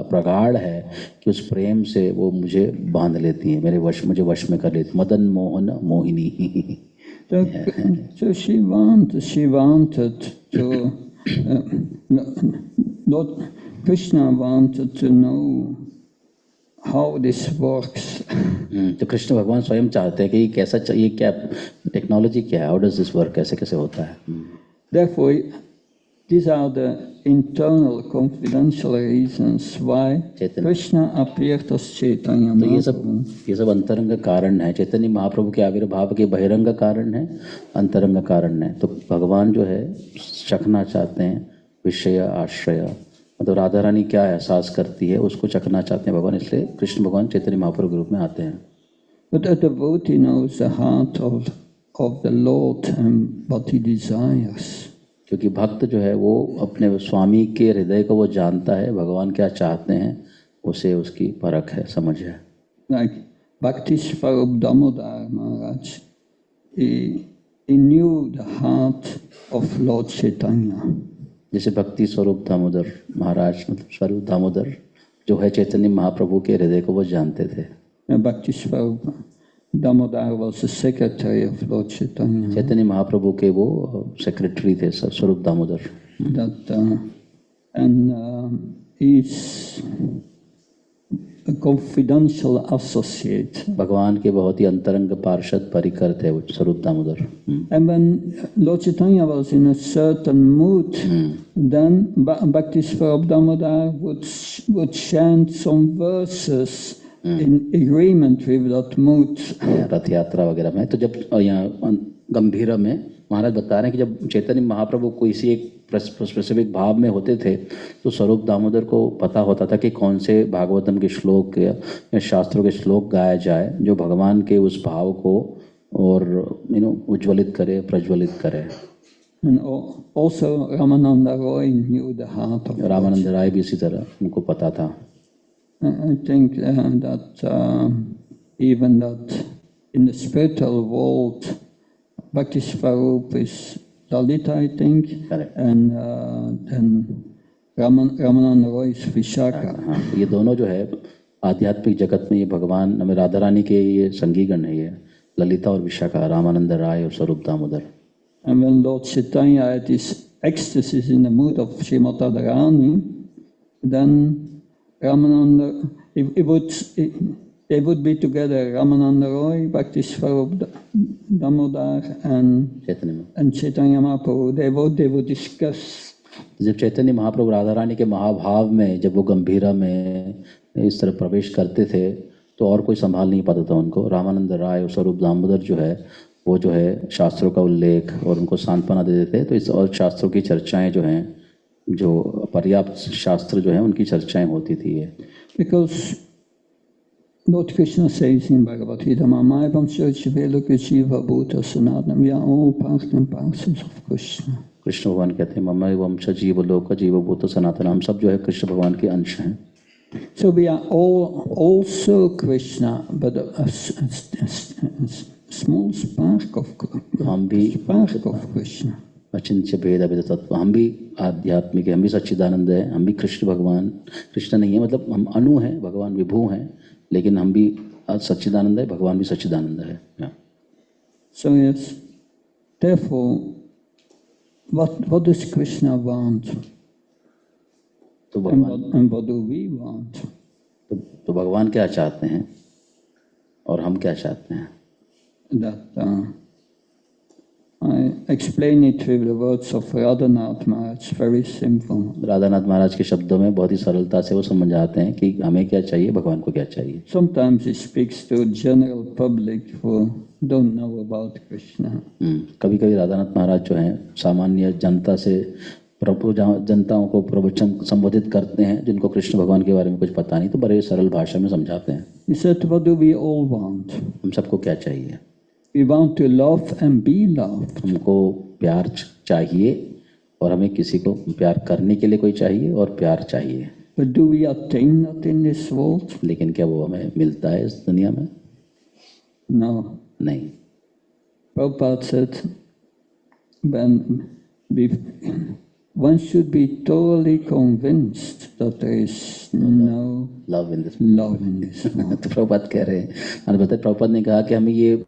प्रगाढ़ है कि उस प्रेम से वो मुझे बांध लेती है, मुझे वश में कर लेती, Madan Mohan Mohini. So she wanted to Lord Krishna wanted to know how this works. तो कृष्ण भगवान स्वयं चाहते हैं कि ये कैसा, ये क्या टेक्नोलॉजी क्या है, हाउ डज दिस वर्क, कैसे कैसे होता है। Therefore, these are the internal confidential reasons why Krishna appeared as Chaitanya Mahaprabhu. तो ये सब अंतरंग कारण है, चैतन्य महाप्रभु के आविर्भाव के बहिरंग कारण है, अंतरंग कारण है। तो भगवान जो है चखना चाहते हैं विषय आश्रय, मतलब राधा रानी क्या एहसास करती है उसको चखना चाहते हैं भगवान, इसलिए कृष्ण भगवान चैतन्य महाप्रभु के रूप में आते हैं। But a devotee knows the heart of the Lord and what he desires. क्योंकि भक्त जो है वो अपने स्वामी के हृदय को वो जानता है, भगवान क्या चाहते हैं उसे उसकी परख है, समझ है। Like Bhakti Swarup Damodar Maharaj, he knew the heart of Lord Chaitanya. जैसे भक्ति स्वरूप दामोदर महाराज, मतलब स्वरूप दामोदर जो है चैतन्य महाप्रभु के हृदय को वो जानते थे। Bhakti Swarup Damodar was the secretary of Lord Chaitanya. Chaitanya Mahaprabhu के वो सेक्रेटरी थे स्वरूप Damodar. He's a confidential associate. भगवान के बहुत ही अंतरंग पार्षद परिकर थे वो स्वरूप Damodar. And when Lord Chaitanya was in a certain mood, then Bhakti Swarup Damodar would chant some verses in agreement with that mood. रथ यात्रा वगैरह में, तो जब यहाँ गंभीरा में महाराज बता रहे हैं कि जब चैतन्य महाप्रभु को इसी एक स्पेसिफिक भाव में होते थे तो स्वरूप दामोदर को पता होता था कि कौन से भागवतम के श्लोक या शास्त्रों के श्लोक गाया जाए जो भगवान के उस भाव को और उज्ज्वलित करे, प्रज्वलित करे। And also Ramananda Roy knew the heart of Ramanand राय भी इसी तरह उनको पता था। I think that even that in the spiritual world, Bhakti Swarup is Dalita, I think, Correct. and Ramananda Roy is Vishaka. हाँ, ये दोनों जो है आध्यात्मिक जगत में ये भगवान हमें राधा रानी के ये संगीगण है, ये ललिता और विशाखा, रामानंद राय और स्वरूप Damodar. And when Lord Chaitanya had his ecstasies in the mood of Srimati Radharani, then Ramananda, they would be together, Ramananda Roy, Bhakti Swarup Damodar and Chaitanya Mahaprabhu. They would discuss. जब चैतन्य महाप्रभु राधा रानी के महाभाव में जब वो गंभीरा में इस तरह प्रवेश करते थे तो और कोई संभाल नहीं पाता था उनको। रामानंद राय और स्वरूप दामोदर जो है वो जो है शास्त्रों का उल्लेख और उनको सांत्वना दे देते, तो इस और शास्त्रों की चर्चाएं जो हैं, जो पर्याप्त शास्त्र जो हैं उनकी चर्चाएं होती थी ये। Because Lord Krishna says in Bhagavad Gita, Mamaevam Sarchiveloka Jiva Bhuta Sanatana, we are all part and parcels of Krishna. Krishna भगवान कहते हैं ममाएवं च जीव लोक जीव भूत सनातन, हम सब जो है कृष्ण भगवान के अंश हैं। So we are all also Krishna, but a small spark of Krishna. अचिंत्य भेद अभेद तत्व, हम भी आध्यात्मिक है, हम भी सच्चिदानंद है, हम भी कृष्ण भगवान, कृष्ण नहीं है मतलब हम अणु हैं, भगवान विभू हैं, लेकिन हम भी सच्चिदानंद है, भगवान भी सच्चिदानंद है। So yes, therefore, what does Krishna want? तो भगवान and what do we want? तो भगवान क्या चाहते हैं और हम क्या चाहते हैं? That I explain it with the words of Radhanath Maharaj, very simple. Radhanath महाराज के शब्दों में बहुत ही सरलता से वो समझाते हैं कि हमें क्या चाहिए, भगवान को क्या चाहिए। Sometimes he speaks to general public who don't know about Krishna. कभी कभी राधानाथ महाराज जो हैं सामान्य जनता से जनताओं को प्रवचन संबोधित करते हैं जिनको कृष्ण भगवान के बारे में कुछ पता नहीं, तो बड़े सरल भाषा में समझाते हैं। He said, what do we all want? हम सबको क्या चाहिए? We want to love and be loved. हमको प्यार चाहिए और हमें किसी को प्यार करने के लिए कोई चाहिए और प्यार चाहिए। But do we attain that in this world? लेकिन क्या वो हमें मिलता है इस दुनिया में? No. नहीं। Prabhupada said, one should be thoroughly convinced that there is no love in this world. तो प्रभुपाद कह रहे हैं, प्रभुपाद ने कहा कि हमें ये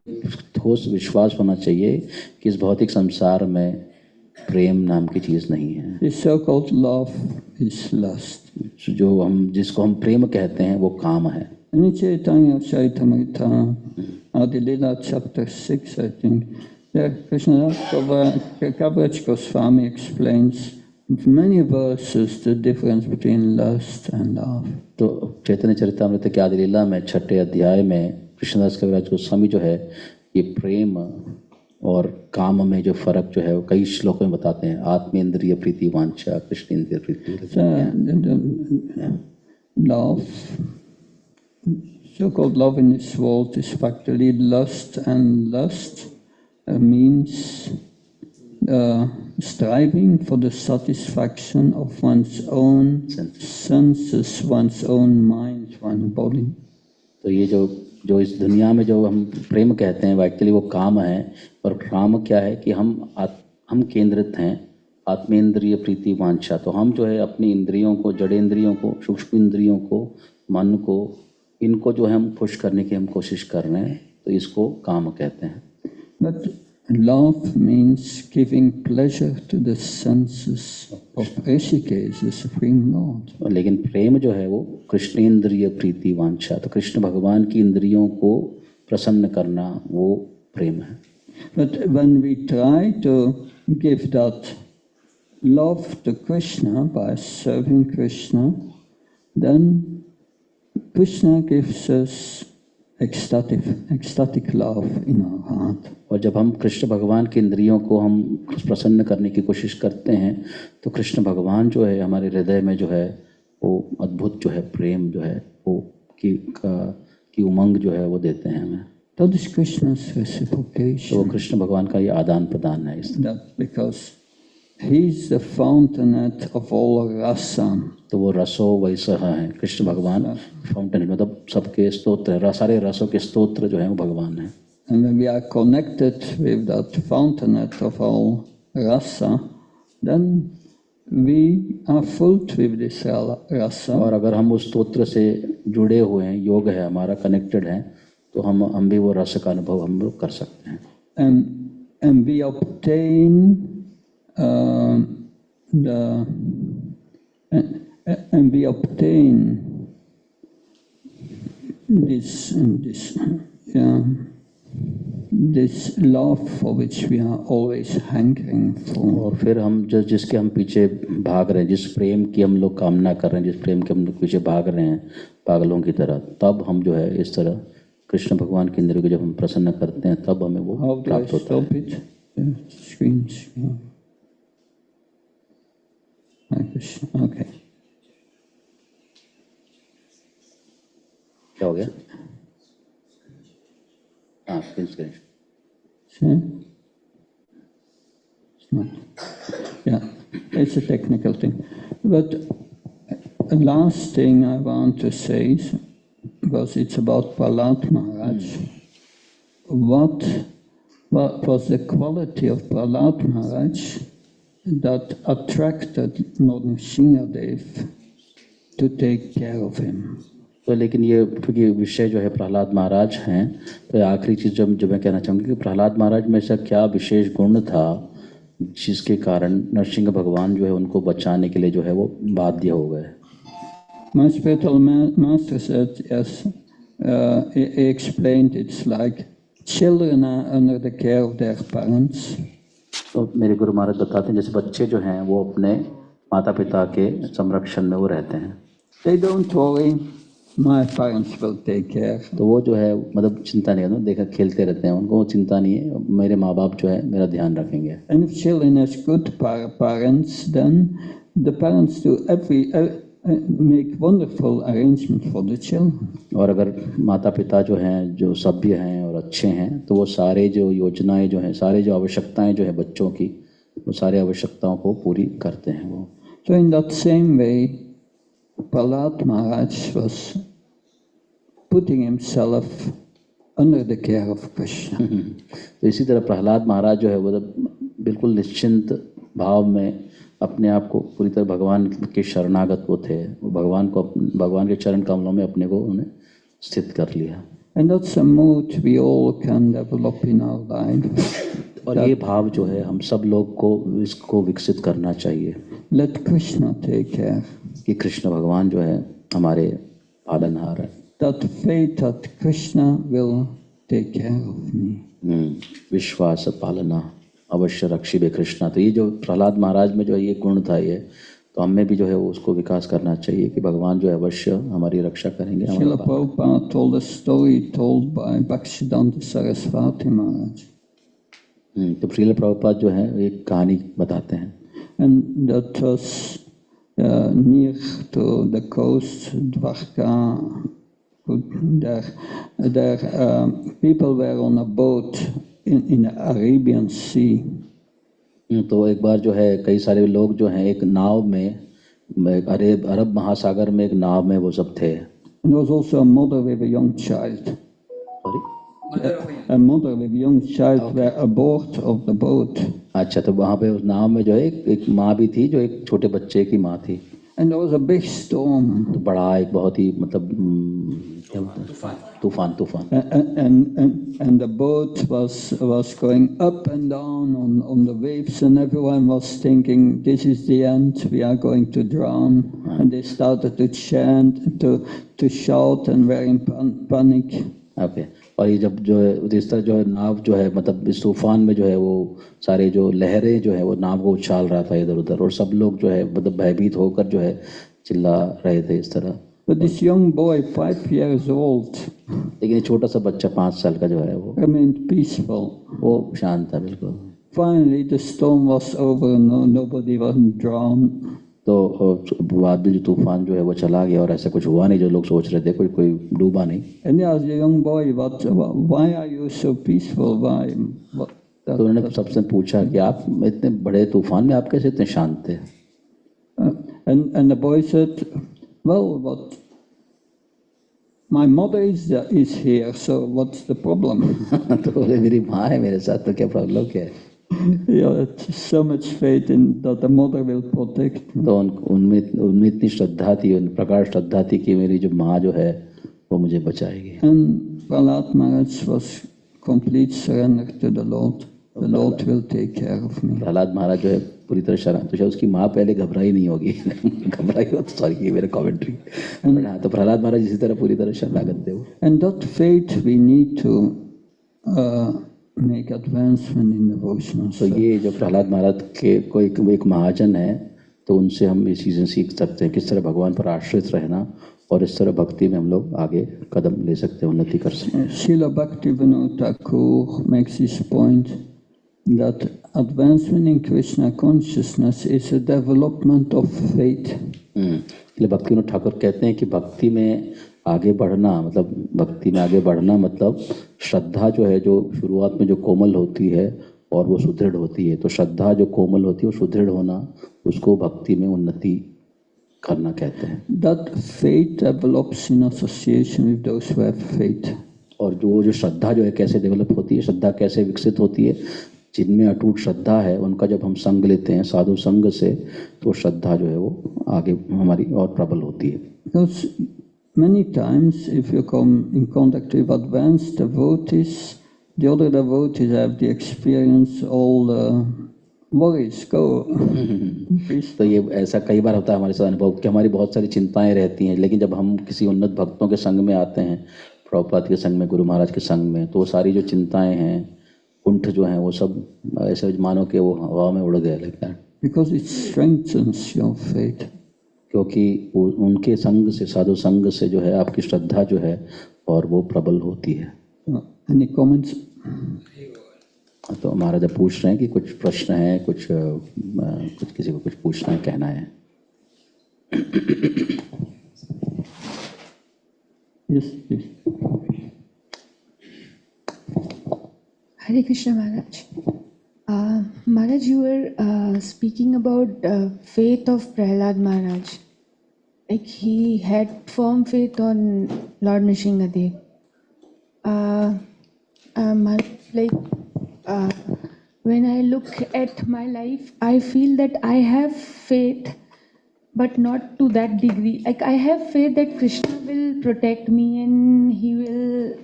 ठोस विश्वास होना चाहिए कि इस भौतिक संसार में प्रेम नाम की चीज नहीं है। This so-called love is lust. जिसको हम प्रेम कहते हैं वो काम है। In Chaitanya Charitamrita, Adi Lila chapter 6, I think, there Krishnadas Kaviraj Goswami explains many verses the difference between lust and love. तो चैतन्य चरितामृत के आदि लीला में 6ठे अध्याय में कृष्णदास कविराज गोस्वामी जो है ये प्रेम और काम में जो फर्क जो है वो कई श्लोकों में बताते हैं। आत्मेंद्रिय प्रीति वांछा, कृष्ण इंद्रिय प्रीति। Love, so-called love in this world is factually lust, and lust means striving for the satisfaction of one's own senses, one's own mind, one's body. तो ये जो इस दुनिया में जो हम प्रेम कहते हैं एक्चुअली वो काम है। और काम क्या है कि हम केंद्रित हैं आत्मेंद्रिय प्रीति वांछा। तो हम जो है अपनी इंद्रियों को, जड़ इंद्रियों को, सूक्ष्म इंद्रियों को, मन को, इनको जो है हम खुश करने की हम कोशिश कर रहे हैं, तो इसको काम कहते हैं। But love means giving pleasure to the senses of Rishikesh, the Supreme Lord. लेकिन प्रेम जो है वो कृष्ण इंद्रिय प्रीति वांछा, तो कृष्ण भगवान की इंद्रियों को प्रसन्न करना वो प्रेम है। But when we try to give that love to Krishna by serving Krishna, then Krishna gives us ecstatic love in our heart. और जब हम कृष्ण भगवान की इंद्रियों को हम प्रसन्न करने की कोशिश करते हैं तो कृष्ण भगवान जो है हमारे हृदय में जो है वो अद्भुत जो है प्रेम जो है वो की उमंग जो है वो देते हैं हमें। That is Krishna's reciprocation. तो कृष्ण भगवान का ये आदान प्रदान है। That because he is the fountainhead of all rasa. तो वो रसो वैसा है कृष्ण भगवान फाउंटेन, मतलब सबके स्तोत्र, सारे रसों के स्तोत्र जो है वो भगवान है। And when we are connected with that fountainhead of all rasa, then we are filled with this rasa. और अगर हम उस स्तोत्र से जुड़े हुए हैं, योग है हमारा, कनेक्टेड है, तो हम भी वो रस का अनुभव हम लोग कर सकते हैं। And we obtain this love for which we are always hankering for. और फिर हम जिसके हम पीछे भाग रहे हैं, जिस प्रेम की हम लोग कामना कर रहे हैं, जिस प्रेम के हम लोग पीछे भाग रहे हैं पागलों की तरह, तब हम जो है इस तरह कृष्ण भगवान के इंद्रियों को जब हम प्रसन्न करते हैं तब हमें वो प्राप्त होता है। Okay. क्या हो गया? हाँ, screen. It's not. Yeah, it's a technical thing. But the last thing I want to say is, because it's about Prahlad Maharaj, what was the quality of Prahlad Maharaj that attracted Lord Nrsimhadev to take care of him? तो लेकिन ये क्योंकि विषय जो है प्रहलाद महाराज हैं, तो आखिरी चीज़ जो मैं कहना चाहूँगी कि प्रहलाद महाराज में ऐसा क्या विशेष गुण था जिसके कारण नरसिंह भगवान जो है उनको बचाने के लिए जो है वो बाध्य हो गए। My spiritual master said, yes, he explained it's like children are under the care of their parents. तो मेरे गुरु महाराज बताते हैं जैसे बच्चे जो हैं वो अपने माता पिता के संरक्षण में वो रहते हैं। They don't worry My parents will take care. तो वो जो है मतलब चिंता नहीं करते, देखा खेलते रहते हैं, उनको वो चिंता नहीं है, मेरे माँ बाप जो है मेरा ध्यान रखेंगे। And if children has good parents, then the parents do make wonderful arrangement for the children. और अगर माता पिता जो हैं जो सभ्य हैं और अच्छे हैं तो वो सारे जो योजनाएं जो हैं, सारे जो आवश्यकताएं जो है बच्चों की, वो सारे आवश्यकताओं को पूरी करते हैं वो। So in that same way, Prahlad Maharaj was putting himself under the care of Krishna. तो इसी तरह प्रहलाद महाराज जो है वो बिल्कुल निश्चिंत भाव में अपने आप को पूरी तरह भगवान के शरणागत वो थे, वो भगवान के चरण कमलों में अपने को उन्हें स्थित कर लिया। And that's a mood we all can develop in our life. और ये भाव जो है हम सब लोग को इसको विकसित करना चाहिए। Let Krishna take care. कि कृष्ण भगवान जो है हमारे पालनहार है। That faith that Krishna will take care of me. विश्वास पालना अवश्य रक्षिबे कृष्णा। तो ये जो प्रहलाद महाराज में जो है ये गुण था, ये तो हमें भी जो है वो उसको विकास करना चाहिए कि भगवान जो है अवश्य हमारी रक्षा करेंगे। Srila Prabhupada told a story told by Bhaktisiddhanta Saraswati Maharaj. तो श्रील प्रभुपाद जो है एक कहानी बताते हैं। And that was near to the coast, Dwarka. There people were on a boat in the Arabian Sea. तो एक बार जो है कई सारे लोग जो हैं एक नाव में अरब महासागर में एक नाव में वो सब थे। And there was also a mother with a young child. Sorry? A mother with a young child were aboard of the boat. अच्छा, तो वहाँ पे उस नाव में जो है एक माँ भी थी जो एक छोटे बच्चे की माँ थी। And there was a big storm. तो बड़ा एक बहुत ही मतलब तूफान। And the boat was going up and down on the waves, and everyone was thinking, this is the end, we are going to drown. And they started to chant, to shout, and were in panic. Okay. और ये जब जो है इस तरह जो है नाव जो है मतलब इस तूफान में जो है वो सारे जो लहरें जो है वो नाव को उछाल रहा था इधर उधर, और सब लोग जो है मतलब भयभीत होकर जो है चिल्ला रहे थे इस तरह। But this young boy, 5 years old, लेकिन ये छोटा सा बच्चा 5 साल का जो है वो remained peaceful. वो शांत था बिल्कुल। Finally, the storm was over, nobody was drowned. तो बाद में जो तूफान जो है वो चला गया और ऐसा कुछ हुआ नहीं जो लोग सोच रहे थे, कोई डूबा नहीं। And he asked the young boy, why are you so peaceful? Why? तो उन्होंने सबसे पूछा कि आप इतने बड़े तूफान में आप कैसे इतने शांत थे? And the boy said, well, my mother is here, so what's the problem? तो बोले मेरी माँ है मेरे साथ, तो क्या प्रॉब्लम क्या है? Yeah, so much faith in that the mother will protect me. तो उनमें इतनी श्रद्धा थी, उन प्रकार श्रद्धा थी कि मेरी जो माँ जो है वो मुझे बचाएगी। And Prahlad Maharaj was complete surrender to the Lord. The Lord will take care of me. Prahlad महाराज जो है पूरी तरह शरण, तो शायद उसकी माँ पहले घबराई नहीं होगी घबराई हो तो सॉरी ये मेरा कमेंट्री। तो प्रहलाद महाराज इसी तरह पूरी तरह शरणागत थे वो। And that faith we need to make advancement in devotion. तो ये जो प्रहलाद महाराज के कोई एक महाजन है, तो उनसे हम ये चीज़ें सीख सकते हैं किस तरह भगवान पर आश्रित रहना और इस तरह भक्ति में हम लोग आगे कदम ले सकते हैं, उन्नति कर सकते हैं। Srila Bhaktivinoda Thakur makes this point that advancement in Krishna consciousness is a development of faith. इसलिए भक्तिविनोद ठाकुर कहते हैं कि भक्ति में आगे बढ़ना मतलब श्रद्धा जो है जो शुरुआत में जो कोमल होती है और वो सुदृढ़ होती है, तो श्रद्धा जो कोमल होती है वो सुदृढ़ होना, उसको भक्ति में उन्नति करना कहते हैं। That faith develops in association with those who have faith. और जो श्रद्धा जो है कैसे डेवलप होती है, श्रद्धा कैसे विकसित होती है, जिनमें अटूट श्रद्धा है उनका जब हम संग लेते हैं साधु संग से, तो श्रद्धा जो है वो आगे हमारी और प्रबल होती है। Because many times if you come in contact with advanced devotees, the other devotees have the experience, all the worries go. तो ये ऐसा कई बार होता है हमारे साथ अनुभव कि हमारी बहुत सारी चिंताएं रहती हैं, लेकिन जब हम किसी उन्नत भक्तों के संग में आते हैं, प्रभुपाद के संग में, गुरु महाराज के संग में, तो वो सारी जो चिंताएं हैं, कुंठ जो हैं, वो सब ऐसे मानो कि वो हवा में उड़ गए लगता है। Because it strengthens your faith. क्योंकि उनके संग से, साधु संग से जो है आपकी श्रद्धा जो है और वो प्रबल होती है। Any comments? तो महाराज पूछ रहे हैं कि कुछ प्रश्न है, कुछ किसी को कुछ पूछना है, कहना है। Yes, please. Hare Krishna Maharaj. Maharaj, you were speaking about faith of Prahlad Maharaj. Like he had firm faith on Lord Nrsimhadev. When I look at my life, I feel that I have faith, but not to that degree. Like I have faith that Krishna will protect me and he will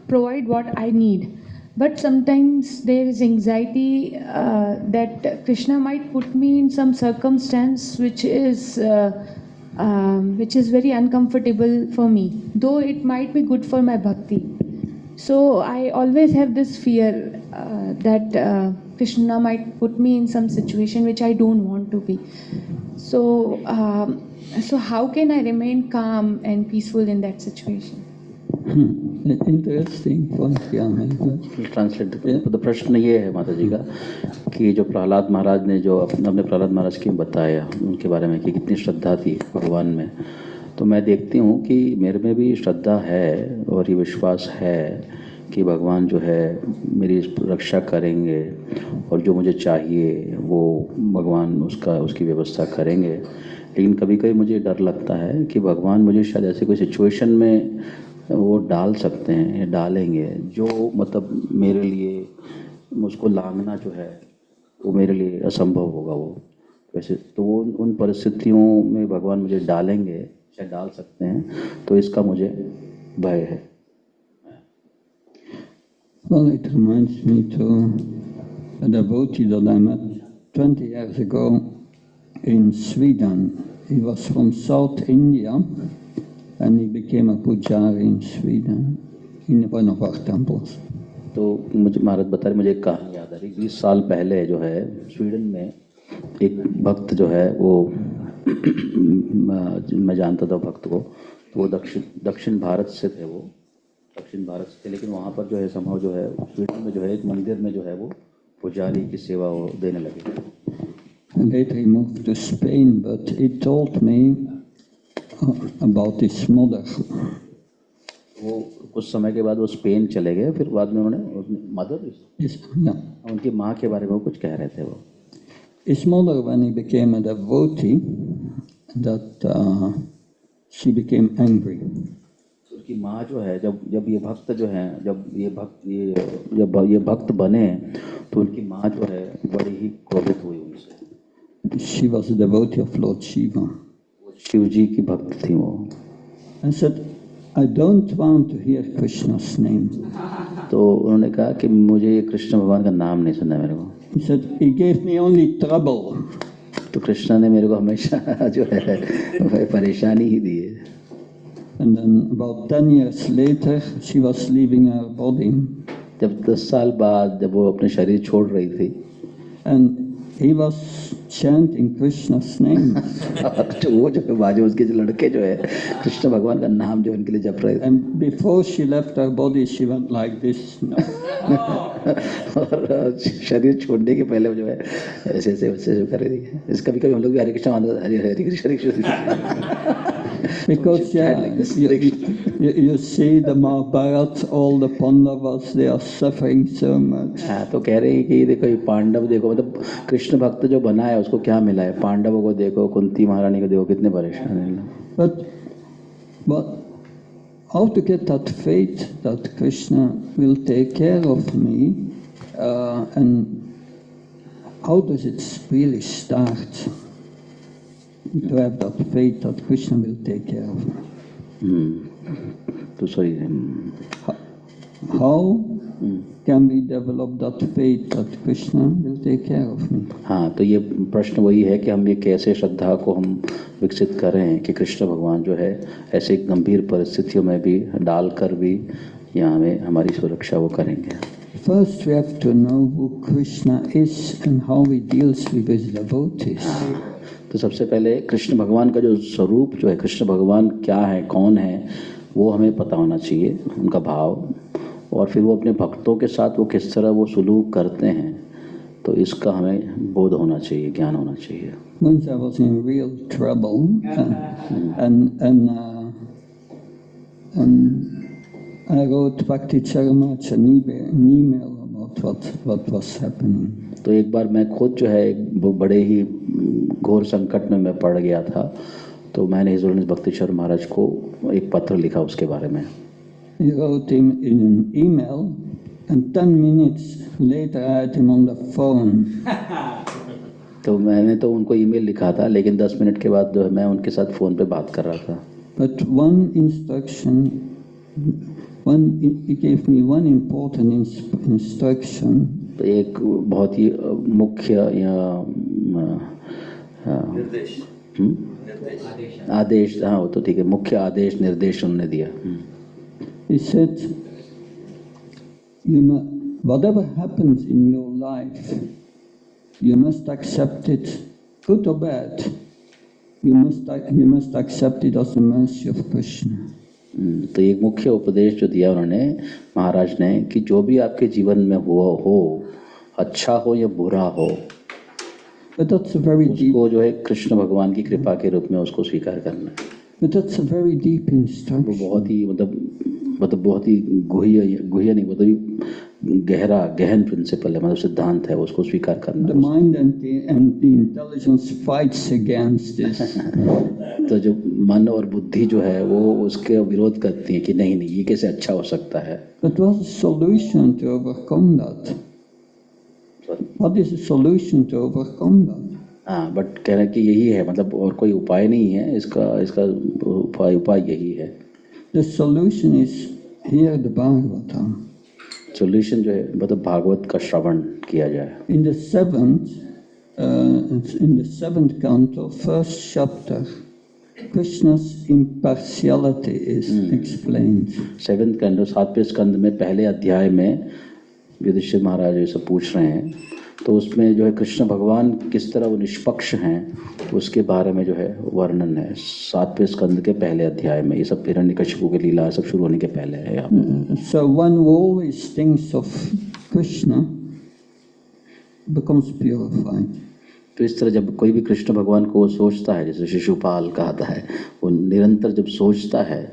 provide what I need. But sometimes there is anxiety that Krishna might put me in some circumstance which is very uncomfortable for me, though it might be good for my bhakti. So I always have this fear that Krishna might put me in some situation which I don't want to be. So how can I remain calm and peaceful in that situation? Interesting point, yeah. Translate तो प्रश्न ये है माता जी का कि जो प्रहलाद महाराज ने जो अपने प्रहलाद महाराज की बताया उनके बारे में कि कितनी श्रद्धा थी भगवान में, तो मैं देखती हूँ कि मेरे में भी श्रद्धा है और ये विश्वास है कि भगवान जो है मेरी रक्षा करेंगे और जो मुझे चाहिए वो भगवान उसकी व्यवस्था करेंगे। लेकिन कभी कभी मुझे डर लगता है कि भगवान मुझे शायद ऐसे कोई सिचुएशन में वो डाल सकते हैं या डालेंगे जो मतलब मेरे लिए मुझको लांघना जो है वो मेरे लिए असंभव होगा। वो वैसे तो वो उन परिस्थितियों में भगवान मुझे डालेंगे या डाल सकते हैं, तो इसका मुझे भय है। Well, it reminds me to a devotee that I met 20 years ago in Sweden. He was from South India and he became a pujari in Sweden, in one of our temples. तो मुझे महाराज बता रहे, मुझे एक कहानी याद आ रही। 20 साल पहले जो है स्वीडन में एक भक्त जो है वो मैं जानता था भक्त को, तो वो दक्षिण भारत से थे, वो दक्षिण भारत से थे, लेकिन वहाँ पर जो है संभव जो है स्वीडन में जो है एक मंदिर में जो है वो पुजारी की सेवा वो देने लगे। And later he moved to Spain, but he told me about his mother. वो कुछ समय के बाद वो स्पेन चले गए, फिर बाद में उन्होंने मदर उनकी माँ के बारे में कुछ कह रहे थे। वो His mother, when he became a devotee, that she became angry. उसकी माँ जो है जब ये भक्त जो है जब ये भक्त बने तो उनकी माँ जो है बड़ी ही क्रोधित हुई उनसे। She was a devotee of Lord Shiva. Shiv जी की भक्त थी वो। I said, I don't want to hear Krishna's name. तो उन्होंने कहा कि मुझे कृष्ण भगवान का नाम नहीं सुनना मेरे को। He said, he gave me only trouble. तो कृष्ण ने मेरे को हमेशा जो है परेशानी ही दी है। And then about 10 years later, she was leaving her body. जब 10 साल बाद जब वो अपने शरीर छोड़ रही थी, and he was chanting Krishna's name. तो वो जो बाजू उसके जो लड़के जो है कृष्ण भगवान का नाम जो उनके लिए जप रहे थे। And before she left her body, she went like this. और शरीर छोड़ने के पहले जो है ऐसे कर रही थी। इस कभी कभी हम लोग भी हरे कृष्ण हरे Krishna Because you see the Mahabharata, all the Pandavas, they are suffering so much. हाँ, तो कह रहे हैं कि देखो ये पांडव देखो, मतलब कृष्ण भक्त जो बना है उसको क्या मिला है, पांडवों को देखो, कुंती महारानी को देखो, कितने परेशान हैं। But how to get that faith that Krishna will take care of me, and how does it really start? To have that faith that Krishna will take care of me. तो सही है। How can we develop that faith that Krishna will take care of me? हाँ, तो ये प्रश्न वही है कि हम ये कैसे श्रद्धा को हम विकसित करें कि कृष्ण भगवान जो है ऐसे गंभीर परिस्थितियों में भी डालकर भी यहाँ में हमारी सुरक्षा वो करेंगे। First we have to know who Krishna is and how he deals with his devotees. तो सबसे पहले कृष्ण भगवान का जो स्वरूप जो है, कृष्ण भगवान क्या है, कौन है, वो हमें पता होना चाहिए, उनका भाव, और फिर वो अपने भक्तों के साथ वो किस तरह वो सलूक करते हैं, तो इसका हमें बोध होना चाहिए, ज्ञान होना चाहिए। Once I was in real trouble, and I wrote Bhakti Charamach an email about what was happening. तो एक बार मैं खुद जो है एक बड़े ही घोर संकट में मैं पड़ गया था, तो मैंने हिज होलिनेस भक्ति शर्मा महाराज को एक पत्र लिखा उसके बारे में। He wrote him in an email, and 10 minutes later I had him on the phone. तो मैंने तो उनको ईमेल लिखा था, लेकिन 10 मिनट के बाद जो है मैं उनके साथ फ़ोन पे बात कर रहा था। But he gave me one important instruction. तो एक बहुत ही मुख्य या आदेश, हाँ वो तो ठीक है, मुख्य आदेश निर्देश उन्होंने दिया। He said, whatever happens in your life, you must accept it, good or bad. You must accept it as the mercy of Krishna. तो एक मुख्य उपदेश जो दिया उन्होंने महाराज ने कि जो भी आपके जीवन में हुआ हो, अच्छा हो या बुरा हो, But that's a very deep. उसको जो है कृष्ण भगवान की कृपा के रूप में उसको स्वीकार करना है। But that's a very deep वो instruction. बहुत ही मतलब बहुत ही गुह्य नहीं, मतलब गहन प्रिंसिपल है, मतलब सिद्धांत है, उसको स्वीकार करना। The mind and the intelligence fights against this. तो जो मन और बुद्धि जो है वो उसके विरोध करती है कि नहीं ये कैसे अच्छा हो सकता है। But what's the solution to overcome that? What is the solution to overcome that? हाँ, बट कह रहे हैं कि यही है, मतलब और कोई उपाय नहीं है इसका उपाय यही है। The solution is hear the Bhagavatam. Solution जो है मतलब भागवत का श्रवण किया जाए। In the seventh canto, first chapter, Krishna's impartiality is explained. 7th canto 7वें स्कंद में पहले अध्याय में युधिष्ठिर महाराज ये सब पूछ रहे हैं, तो उसमें जो है कृष्ण भगवान किस तरह वो निष्पक्ष हैं उसके बारे में जो है वर्णन है 7वें स्कंद के पहले अध्याय में। ये सब हिरण्यकशिपु की लीला सब शुरू होने के पहले है यहाँ। So one who always thinks of Krishna becomes purified. तो इस तरह जब कोई भी कृष्ण भगवान को सोचता है, जैसे शिशुपाल कहता है, वो निरंतर जब सोचता है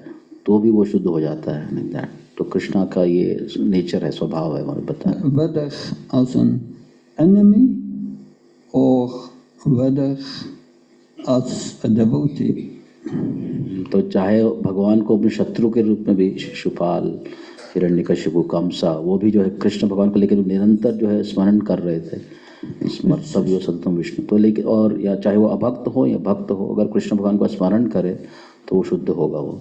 तो भी वो शुद्ध हो जाता है। तो कृष्णा का ये नेचर है, स्वभाव है, हमें बताया। Whether as an enemy or whether as a devotee. तो चाहे भगवान को अपने शत्रु के रूप में भी शिशुपाल, हिरण्यकशिपु, कंसा, वो भी जो है कृष्ण भगवान को लेकर निरंतर जो है स्मरण कर रहे थे, तभी वो सततम विष्णु। तो लेकिन और या चाहे वो अभक्त हो या भक्त हो, अगर कृष्ण भगवान को स्मरण करे तो वो शुद्ध होगा वो।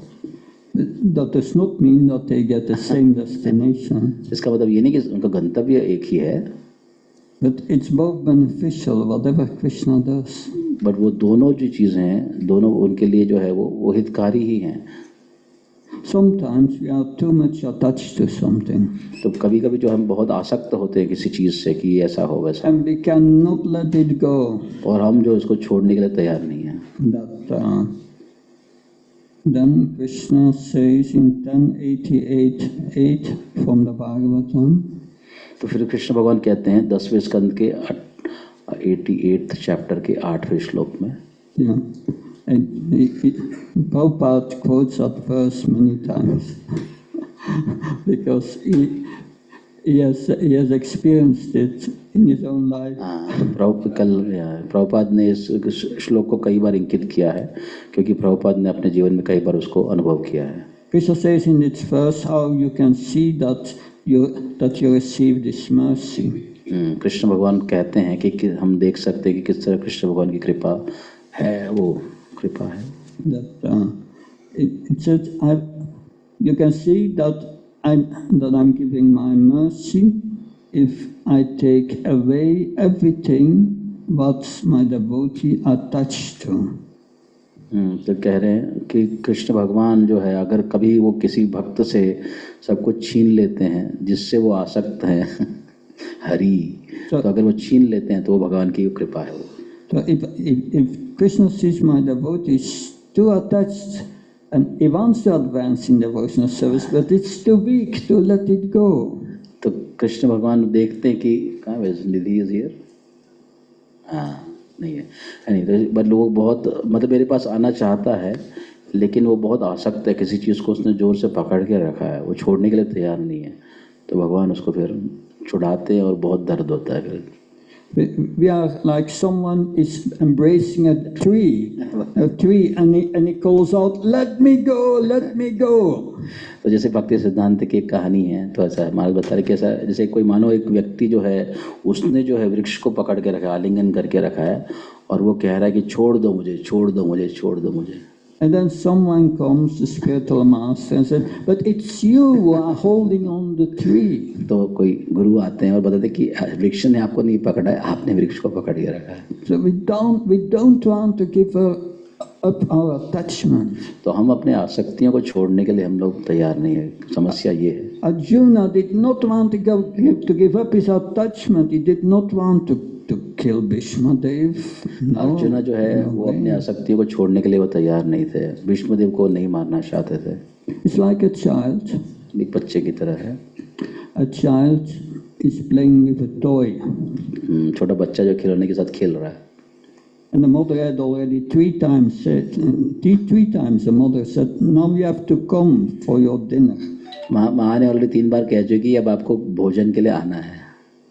That does not mean that they get the same destination. इसका मतलब ये नहीं कि उनका गंतव्य एक ही है, but it's both beneficial whatever Krishna does. But वो दोनों जो चीज़ें हैं, दोनों उनके लिए जो है वो हितकारी ही हैं। Sometimes we are too much attached to something. तो कभी-कभी जो हम बहुत आसक्त होते हैं किसी चीज़ से कि ऐसा हो वैसा, and we cannot let it go. और हम जो इसको छोड़ने के लिए तैयार नहीं हैं। That then Krishna says in 1088:8 from the Bhagavatam. तो फिर कृष्ण भगवान कहते हैं 10वें स्कंद के 88th चैप्टर के 8वें श्लोक में। Yeah. Prabhupada quotes that verse many times because he has experienced it in his own life. Prabhupada ने इस श्लोक को कई बार इंकित किया है, क्योंकि प्रभुपाद ने अपने जीवन में कई बार उसको अनुभव किया है। Krishna says in its verse how you can see that you receive this mercy. Krishna भगवान कहते हैं कि हम देख सकते हैं कि किस तरह कृष्ण भगवान की कृपा है, वो कृपा है। It says you can see that I'm giving my mercy if I take away everything what my devotee attached to. तो कह रहे हैं कि कृष्ण भगवान जो है अगर कभी वो किसी भक्त से सब कुछ छीन लेते हैं जिससे वो आसक्त हैं तो अगर वो छीन लेते हैं तो वो भगवान की कृपा है। So if Krishna sees my devotees too attached and he wants to advance in devotional service, but it's too weak to let it go. तो कृष्ण भगवान देखते हैं कि कहाँ है निधि इज हियर, हाँ नहीं है, नहीं बट लोग बहुत मतलब मेरे पास आना चाहता है लेकिन वो बहुत आसक्त है किसी चीज़ को, उसने जोर से पकड़ के रखा है, वो छोड़ने के लिए तैयार नहीं है, तो भगवान उसको फिर छुड़ाते हैं और बहुत दर्द होता है फिर। We are like someone is embracing a tree and he calls out, "Let me go, let me go." तो जैसे भक्ति सिद्धांत की एक कहानी है, तो ऐसा महाराज बता रहे कि ऐसा जैसे कोई मानो एक व्यक्ति जो है उसने जो है वृक्ष को पकड़ के रखा है, आलिंगन करके रखा है और वो कह रहा है कि छोड़ दो मुझे, छोड़ दो मुझे, छोड़ दो मुझे। And then someone comes, the spiritual master, and says, "But it's you who are holding on the tree." तो कोई गुरु आते हैं और बताते हैं कि वृक्ष ने आपको नहीं पकड़ा है, आपने वृक्ष को पकड़ के रखा है। So we don't want to give up our attachment. तो हम अपने आसक्तियों को छोड़ने के लिए हम लोग तैयार नहीं है, समस्या ये है। Arjuna did not want to give up his attachment. He did not want to kill Bhishma Dev. No, arjuna जो है वो अपनी आसक्तियों को छोड़ने के लिए वो तैयार नहीं थे, भीष्मदेव को नहीं मारना चाहते थे। It's like a child. एक बच्चे की तरह है। A child is playing with a toy. छोटा बच्चा जो खिलौने के साथ खेल रहा है। And the mother had already three times the mother said, "Now you have to come for your dinner." माँ ने ऑलरेडी 3 बार कह चुकी है अब आपको भोजन के लिए आना है।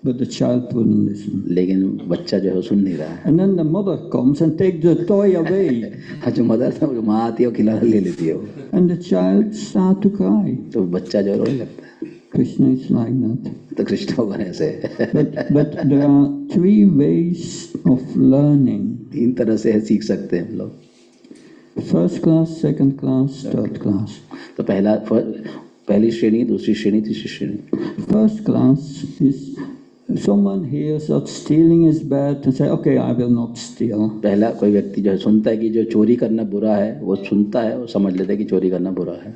But the child wouldn't listen. लेकिन बच्चा जो है वो सुन नहीं रहा है। And then the mother comes and takes the toy away. जो मदर था जो माँ आती है वो खिलौना ले लेती है वो। And the child starts to cry. तो बच्चा जो है रोने लगता है। Krishna is like that. तो कृष्ण भगवान ऐसे है। But there are 3 ways of learning. 3 तरह से सीख सकते हैं हम लोग। First class, second class, third class. तो पहली श्रेणी, दूसरी श्रेणी, तीसरी श्रेणी। First class is someone hears that stealing is bad and say, "Okay, I will not steal." पहला कोई व्यक्ति जो है सुनता है कि जो चोरी करना बुरा है, वो सुनता है, वो समझ लेता है कि चोरी करना बुरा है।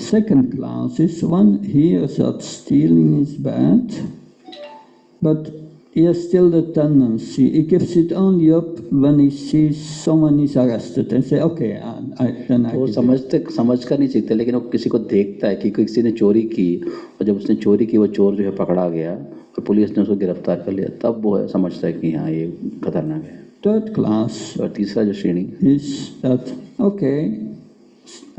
Second class is one hears that stealing is bad, but he has still the tendency. He gives it only up when he sees someone is arrested and say, "Okay, then I." वो समझ कर नहीं सीखते, लेकिन वो किसी को देखता है कि किसी ने चोरी की और जब उसने चोरी की वो चोर जो है पकड़ा गया और पुलिस ने उसको गिरफ्तार कर लिया, तब वो समझता है कि हाँ ये खतरनाक है। Third class और तीसरा जो श्रेणी is that, okay,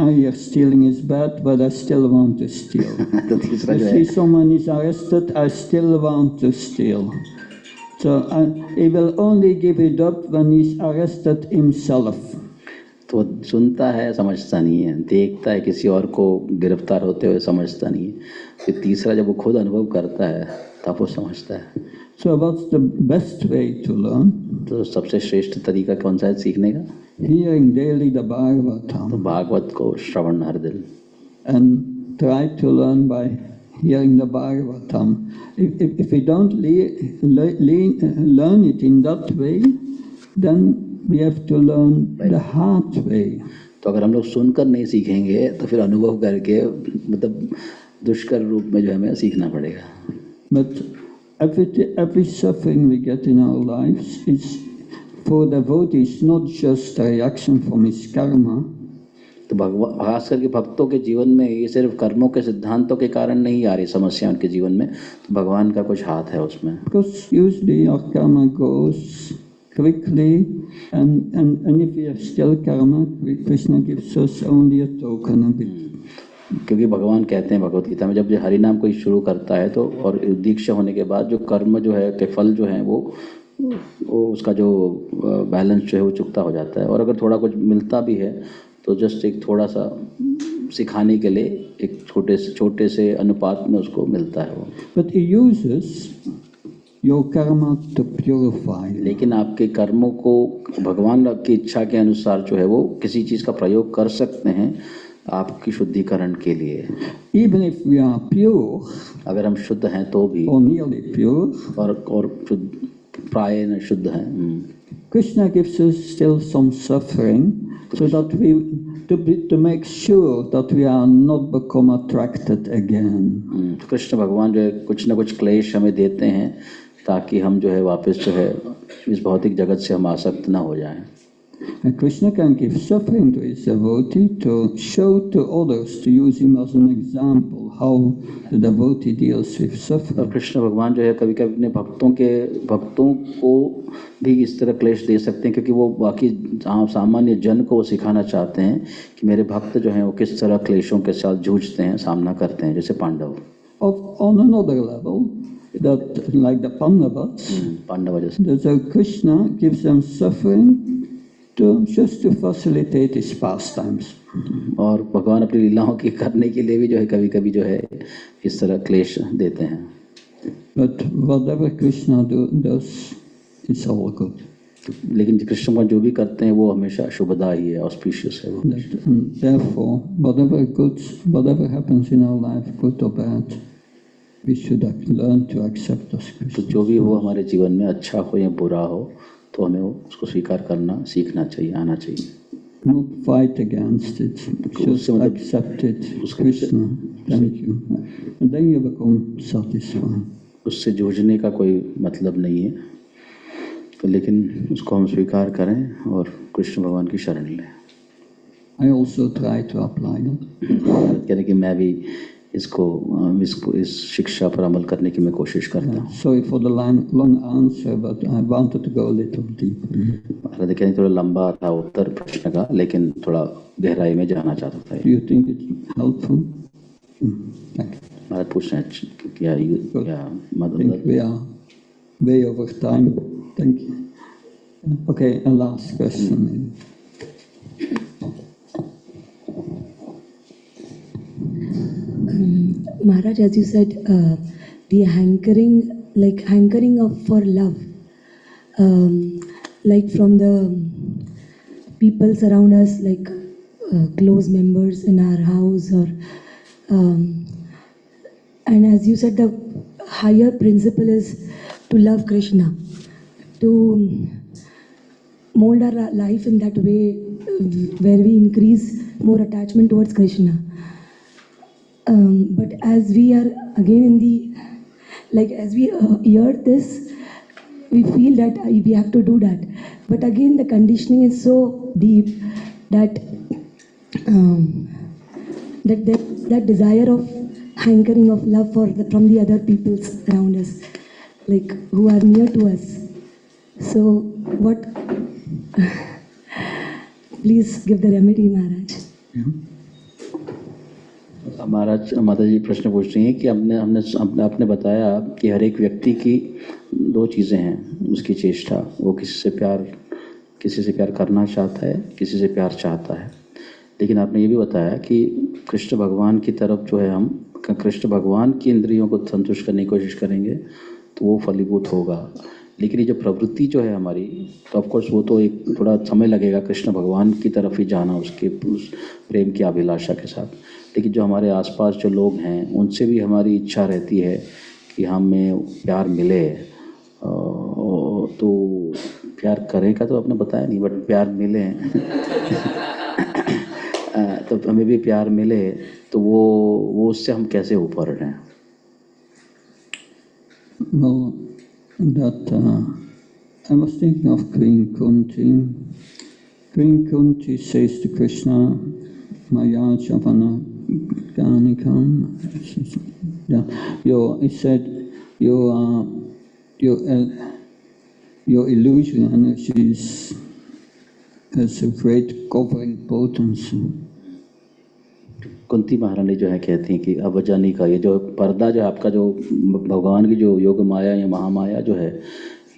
I hear stealing is bad, but I still want to steal. तो तीसरा I जो see है someone is arrested, I still want to steal. So he will only give it up when he's arrested himself. तो सुनता है, समझता नहीं है, देखता है किसी और को गिरफ्तार होते हुए, समझता नहीं है। फिर तीसरा जब वो खुद अनुभव करता है तब वो समझता है। So what's the best way to learn? तो सबसे श्रेष्ठ तरीका कौन सा है सीखने का? Hearing daily the तो Bhagavatam भागवत को श्रवण हर दिन। and try to learn by hearing the Bhagavatam. If we don't learn it in that way, then we have to learn the hard way. तो अगर हम लोग सुनकर नहीं सीखेंगे तो फिर अनुभव करके मतलब दुष्कर रूप में जो हमें सीखना पड़ेगा। But every suffering we get in our lives is for the devotee, is not just a reaction from his karma. तो खास करके भक्तों के जीवन में ये सिर्फ कर्मों के सिद्धांतों के कारण नहीं आ रही समस्या उनके जीवन में, तो भगवान का कुछ हाथ है उसमें। Because usually our karma goes quickly, and if we have still karma, Krishna gives us only a token of it. क्योंकि भगवान कहते हैं भगवत गीता में जब जो हरि नाम कोई शुरू करता है तो और दीक्षा होने के बाद जो कर्म जो है के फल जो है वो उसका जो बैलेंस जो है वो चुकता हो जाता है, और अगर थोड़ा कुछ मिलता भी है तो जस्ट एक थोड़ा सा सिखाने के लिए एक छोटे से अनुपात में उसको मिलता है वो। But he uses your karma to purify. लेकिन आपके कर्मों को भगवान की इच्छा के अनुसार जो है वो किसी चीज़ का प्रयोग कर सकते हैं आपकी शुद्धिकरण के लिए। Even if we are pure, अगर हम शुद्ध हैं तो भी, or nearly pure, और प्राय शुद्ध हैं, Krishna gives us still some suffering, so that we to make sure that we are not become attracted again. Krishna भगवान जो है कुछ न कुछ क्लेश हमें देते हैं ताकि हम जो है वापस जो है इस भौतिक जगत से हम आसक्त ना हो जाएं। And Krishna can give suffering to his devotee to show to others, to use him as an example, how the devotee deals with और suffering. कृष्ण भगवान जो है कभी कभी अपने भक्तों को भी इस तरह क्लेश दे सकते हैं, क्योंकि वो बाकी सामान्य जन को वो सिखाना चाहते हैं कि मेरे भक्त जो हैं वो किस तरह क्लेशों के साथ जूझते हैं, सामना करते हैं, जैसे Pandav. On another level, that like the Pandavas, Pandav जैसे so Krishna gives them suffering just to facilitate his pastimes. और भगवान अपनी लीलाओं की करने के लिए भी जो है कभी कभी जो है इस तरह क्लेश देते हैं. But whatever Krishna does, it's all good. लेकिन कृष्ण भगवान जो भी करते हैं वो हमेशा शुभदा ही है, ऑस्पिशियस है वो. Therefore, whatever happens in our life, good or bad, we should learn to accept as तो Krishna. जो भी हो हमारे जीवन में, अच्छा हो या बुरा हो, तो हमें उसको स्वीकार करना सीखना चाहिए, आना चाहिए. Not fight against it, just accept it. Krishna, thank you. And then you become satisfied. उससे जूझने का कोई मतलब नहीं है, तो लेकिन उसको हम स्वीकार करें और कृष्ण भगवान की शरण लें. I also try to apply that. कहने कि मैं भी इसको इस शिक्षा पर अमल करने की मैं कोशिश करता हूँ. Sorry for the long answer, but I wanted to go a little deeper. महाराज कहने थोड़ा लंबा था उत्तर प्रश्न का, लेकिन थोड़ा गहराई में जाना चाहता था. Do you think it's helpful? Thank you. महाराज पूछ रहे हैं कि क्या I मदद. think we are way over time. Thank you. Okay, a last question maybe. Maharaj, as you said, the hankering of for love, like from the people around us, like close members in our house, or and as you said, the higher principle is to love Krishna, to mold our life in that way, where we increase more attachment towards Krishna. But as we are again in the, like as we hear this, we feel that we have to do that. But again, the conditioning is so deep that that desire of hankering of love from the other peoples around us, like who are near to us. So what? Please give the remedy, Maharaj. महाराज माता जी प्रश्न पूछ रही हैं कि आपने बताया कि हर एक व्यक्ति की दो चीज़ें हैं, उसकी चेष्टा, वो किसी से प्यार करना चाहता है, किसी से प्यार चाहता है. लेकिन आपने ये भी बताया कि कृष्ण भगवान की तरफ जो है, हम कृष्ण भगवान की इंद्रियों को संतुष्ट करने की कोशिश करेंगे तो वो फलीभूत होगा. लेकिन ये जो प्रवृत्ति जो है हमारी, तो ऑफकोर्स वो तो एक थोड़ा समय लगेगा कृष्ण भगवान की तरफ ही जाना, उसके उस प्रेम की अभिलाषा के साथ. लेकिन जो हमारे आसपास जो लोग हैं उनसे भी हमारी इच्छा रहती है कि हमें प्यार मिले. तो प्यार करेगा तो आपने बताया नहीं, बट प्यार मिले तो हमें भी प्यार मिले, तो वो उससे हम कैसे ऊपर रहें. Well, I was thinking of Queen Kunti. Queen Kunti says to Krishna, Maya Javana Ganikam. He said, your illusion energy has a great covering potency. Kunti महारानी जो है कहती हैं कि अवजानी का ये जो पर्दा जो आपका जो भगवान की जो योग माया या महामाया जो है,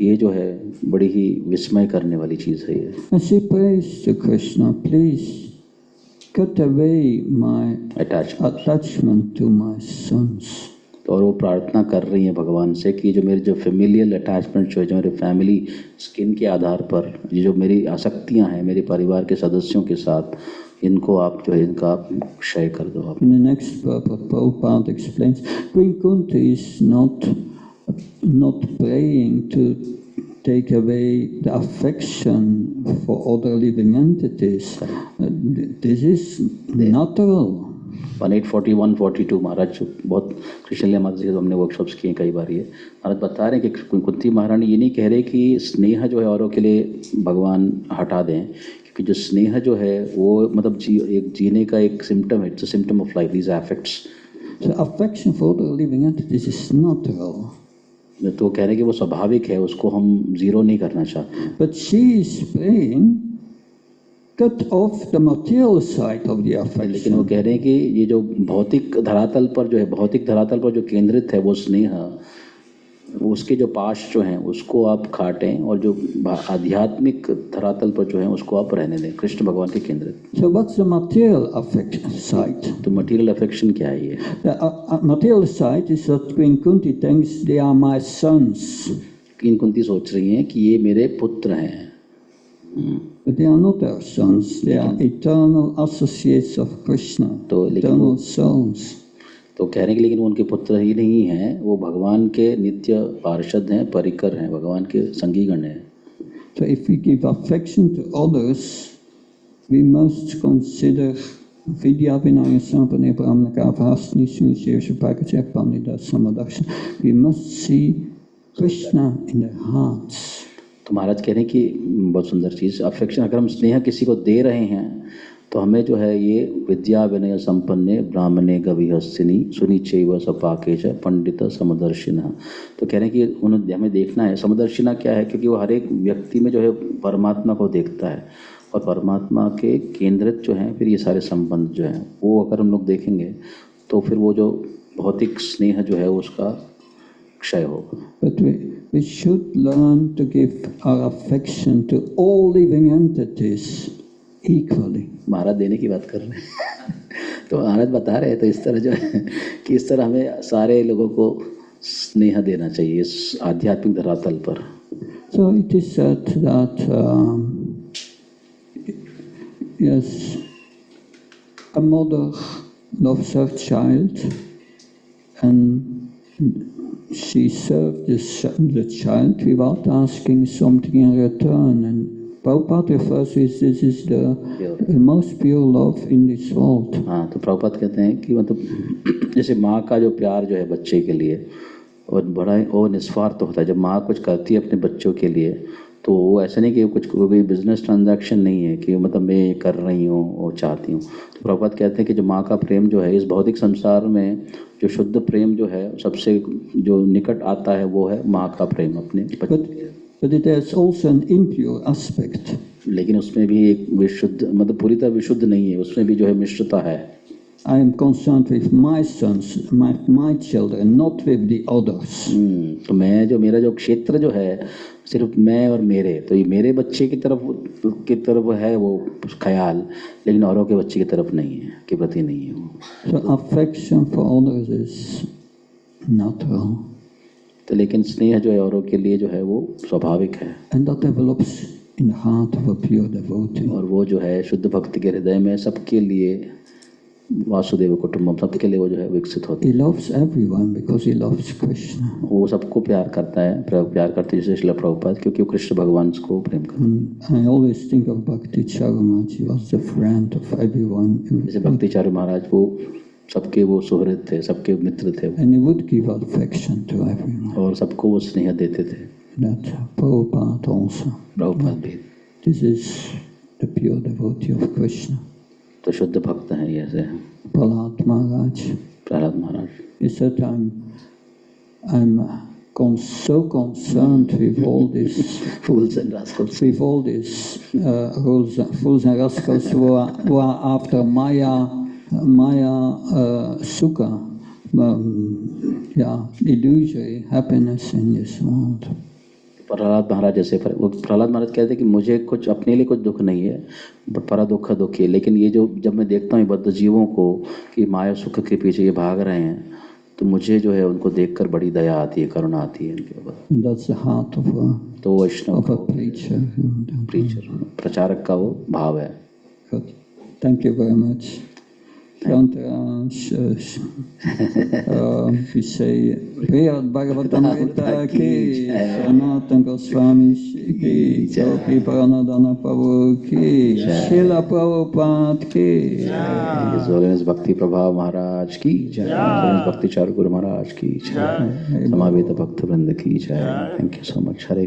ये जो है बड़ी ही विस्मय करने वाली चीज़ है ये. And she prays to Krishna, please cut away my attachment to my sons. और वो प्रार्थना कर रही हैं भगवान से कि जो मेरी जो फेमिलियल अटैचमेंट जो मेरे फैमिली स्किन के आधार पर ये जो मेरी आसक्तियां हैं मेरे परिवार के सदस्यों के साथ, इनको आप जो है इनका आप क्षय कर दो. In the next purport, Prabhupada explains, Queen Kunti is not praying to take away the affection for other living entities. This is natural. 1841-42 महाराज बहुत कृष्ण लीला माता जी के हमने वर्कशॉप्स किए कई बार। ये महाराज बता रहे हैं कि कुंती महारानी ये नहीं कह रहे कि स्नेह जो है औरों के लिए भगवान हटा दें, क्योंकि जो स्नेह जो है वो मतलब एक जीने का एक सिम्टम है, it's a symptom of life, these affects. The affection for the living entities is natural. तो कह रहे हैं कि वो स्वाभाविक है, उसको हम जीरो नहीं करना चाहते। But she is praying, cut off the material side of the लेकिन वो affection. कह रहे हैं कि ये जो भौतिक धरातल पर जो है, भौतिक धरातल पर जो केंद्रित है वो स्नेह, उसके जो पाश जो हैं उसको आप काटें, और जो आध्यात्मिक धरातल पर जो है उसको आप रहने दें, कृष्ण भगवान के केंद्रित। So what's the material affection side? तो मटीरियल अफेक्शन क्या है ये? The material side is that Queen Kunti thinks they are my sons. किन कुंती सोच रही हैं कि ये मेरे पुत्र हैं, But they are not our sons. They are eternal associates of Krishna, तो लेकिन eternal souls. तो कह रहे हैं कि लेकिन वो उनके पुत्र ही नहीं हैं, वो भगवान के नित्य पार्षद हैं, परिकर हैं, भगवान के संगीगण हैं। So if we give affection to others, we must consider Vidya Vinaya Sampane Brahmaka Avhasni Sunisesha Bhagavata Pandita Samadarshan. We must see Krishna in their hearts. तो महाराज कह रहे हैं कि बहुत सुंदर चीज़, अफेक्शन, अगर हम स्नेह किसी को दे रहे हैं तो हमें जो है ये विद्या विनय संपन्ने ब्राह्मणे गविहस्तिनी सुनिचैव सपाकेश पंडित समदर्शिना। तो कह रहे हैं कि उन्हें हमें देखना है, समदर्शिना क्या है, क्योंकि वो हर एक व्यक्ति में जो है परमात्मा को देखता है, और परमात्मा के केंद्रित जो हैं फिर ये सारे संबंध जो हैं वो अगर हम लोग देखेंगे तो फिर वो जो भौतिक स्नेह जो है उसका क्षय होगा। But we should learn to give our affection to all living entities equally. महाराज देने की बात कर रहे हैं तो महाराज बता रहे हैं तो इस तरह जो है कि इस तरह हमें सारे लोगों को स्नेह देना चाहिए इस आध्यात्मिक धरातल पर। So it is said that yes, a mother loves her child and she served the child without asking something in return, and Prabhupada refers to this is the most pure love in this world. हाँ, तो प्रभुपाद कहते हैं कि मतलब जैसे माँ का जो प्यार जो है बच्चे के लिए और बड़ा वो निस्वार्थ होता है। जब माँ कुछ करती है अपने बच्चों के लिए तो वो ऐसा नहीं कि कुछ कोई बिजनेस ट्रांजैक्शन नहीं है कि मतलब मैं ये कर रही हूँ और चाहती हूँ। तो प्रभुपाद कहते हैं कि जो माँ का प्रेम जो है इस भौतिक संसार में जो शुद्ध प्रेम जो है सबसे जो निकट आता है वो है माँ का प्रेम अपने बच्चे। But it has also an impure aspect. लेकिन उसमें भी एक विशुद्ध मतलब पूरी तरह विशुद्ध नहीं है, उसमें भी जो है मिश्रता है। I am concerned with my sons, my children, not with the others. तो मैं जो मेरा जो क्षेत्र जो है सिर्फ मैं और मेरे, तो ये मेरे बच्चे की तरफ है वो ख्याल, लेकिन औरों के बच्चे की तरफ नहीं है, के प्रति नहीं है वो। So affection for others is natural. तो लेकिन स्नेह जो है औरों के लिए जो है वो स्वाभाविक है, And that develops in the heart of a pure devotee. और वो जो है शुद्ध भक्ति के हृदय में सबके लिए वासुदेव कुटुंबम सबके लिए वो जो है विकसित होती He है। loves everyone because he loves Krishna. वो सबको प्यार करता है, प्यार करते हैं जैसे श्रील प्रभुपाद, क्योंकि वो कृष्ण भगवान को प्रेम करते हैं। I always think of Bhakti Charumaji. He was the friend of everyone. जैसे भक्ति चारू महाराज वो सबके वो सुहृद थे, सबके मित्र थे, And he would give affection to everyone. और सबको वो स्नेह देते थे। That Prabhupada also. प्रभुपाद भी This is the pure devotee of Krishna. तो शुद्ध भक्त हैं ये ऐसे हैं। Prahlad Maharaj. Prahlad Maharaj He said, I'm so concerned with all this, fools and Rascals, with all these fools and rascals who are after Maya Sukha, illusory happiness in this world. Prahlad Maharaj जैसे वो प्रहलाद महाराज कहते हैं कि मुझे कुछ अपने लिए कुछ दुख नहीं है, पर दुख दुखी है, लेकिन ये जो जब मैं देखता हूँ बद्ध जीवों को कि माया सुख के पीछे ये भाग रहे हैं तो मुझे जो है उनको देखकर बड़ी दया आती है, करुणा आती है इनके ऊपर। That's the heart of तो वैष्णव a preacher. प्रीचर प्रचारक का वो भाव है। Good. Thank you very much. we say, Srimad Bhagavatam Gita ki, Sanatana Goswami ki, Gopi Pranadhana Prabhu ki, Srila Prabhupada ki. His Holiness Bhakti Prabha Maharaj ki jai. His Holiness Bhakti Charu Guru Maharaj ki jai. Samaveta Bhakta Vrinda ki jai. Thank you so much. Hare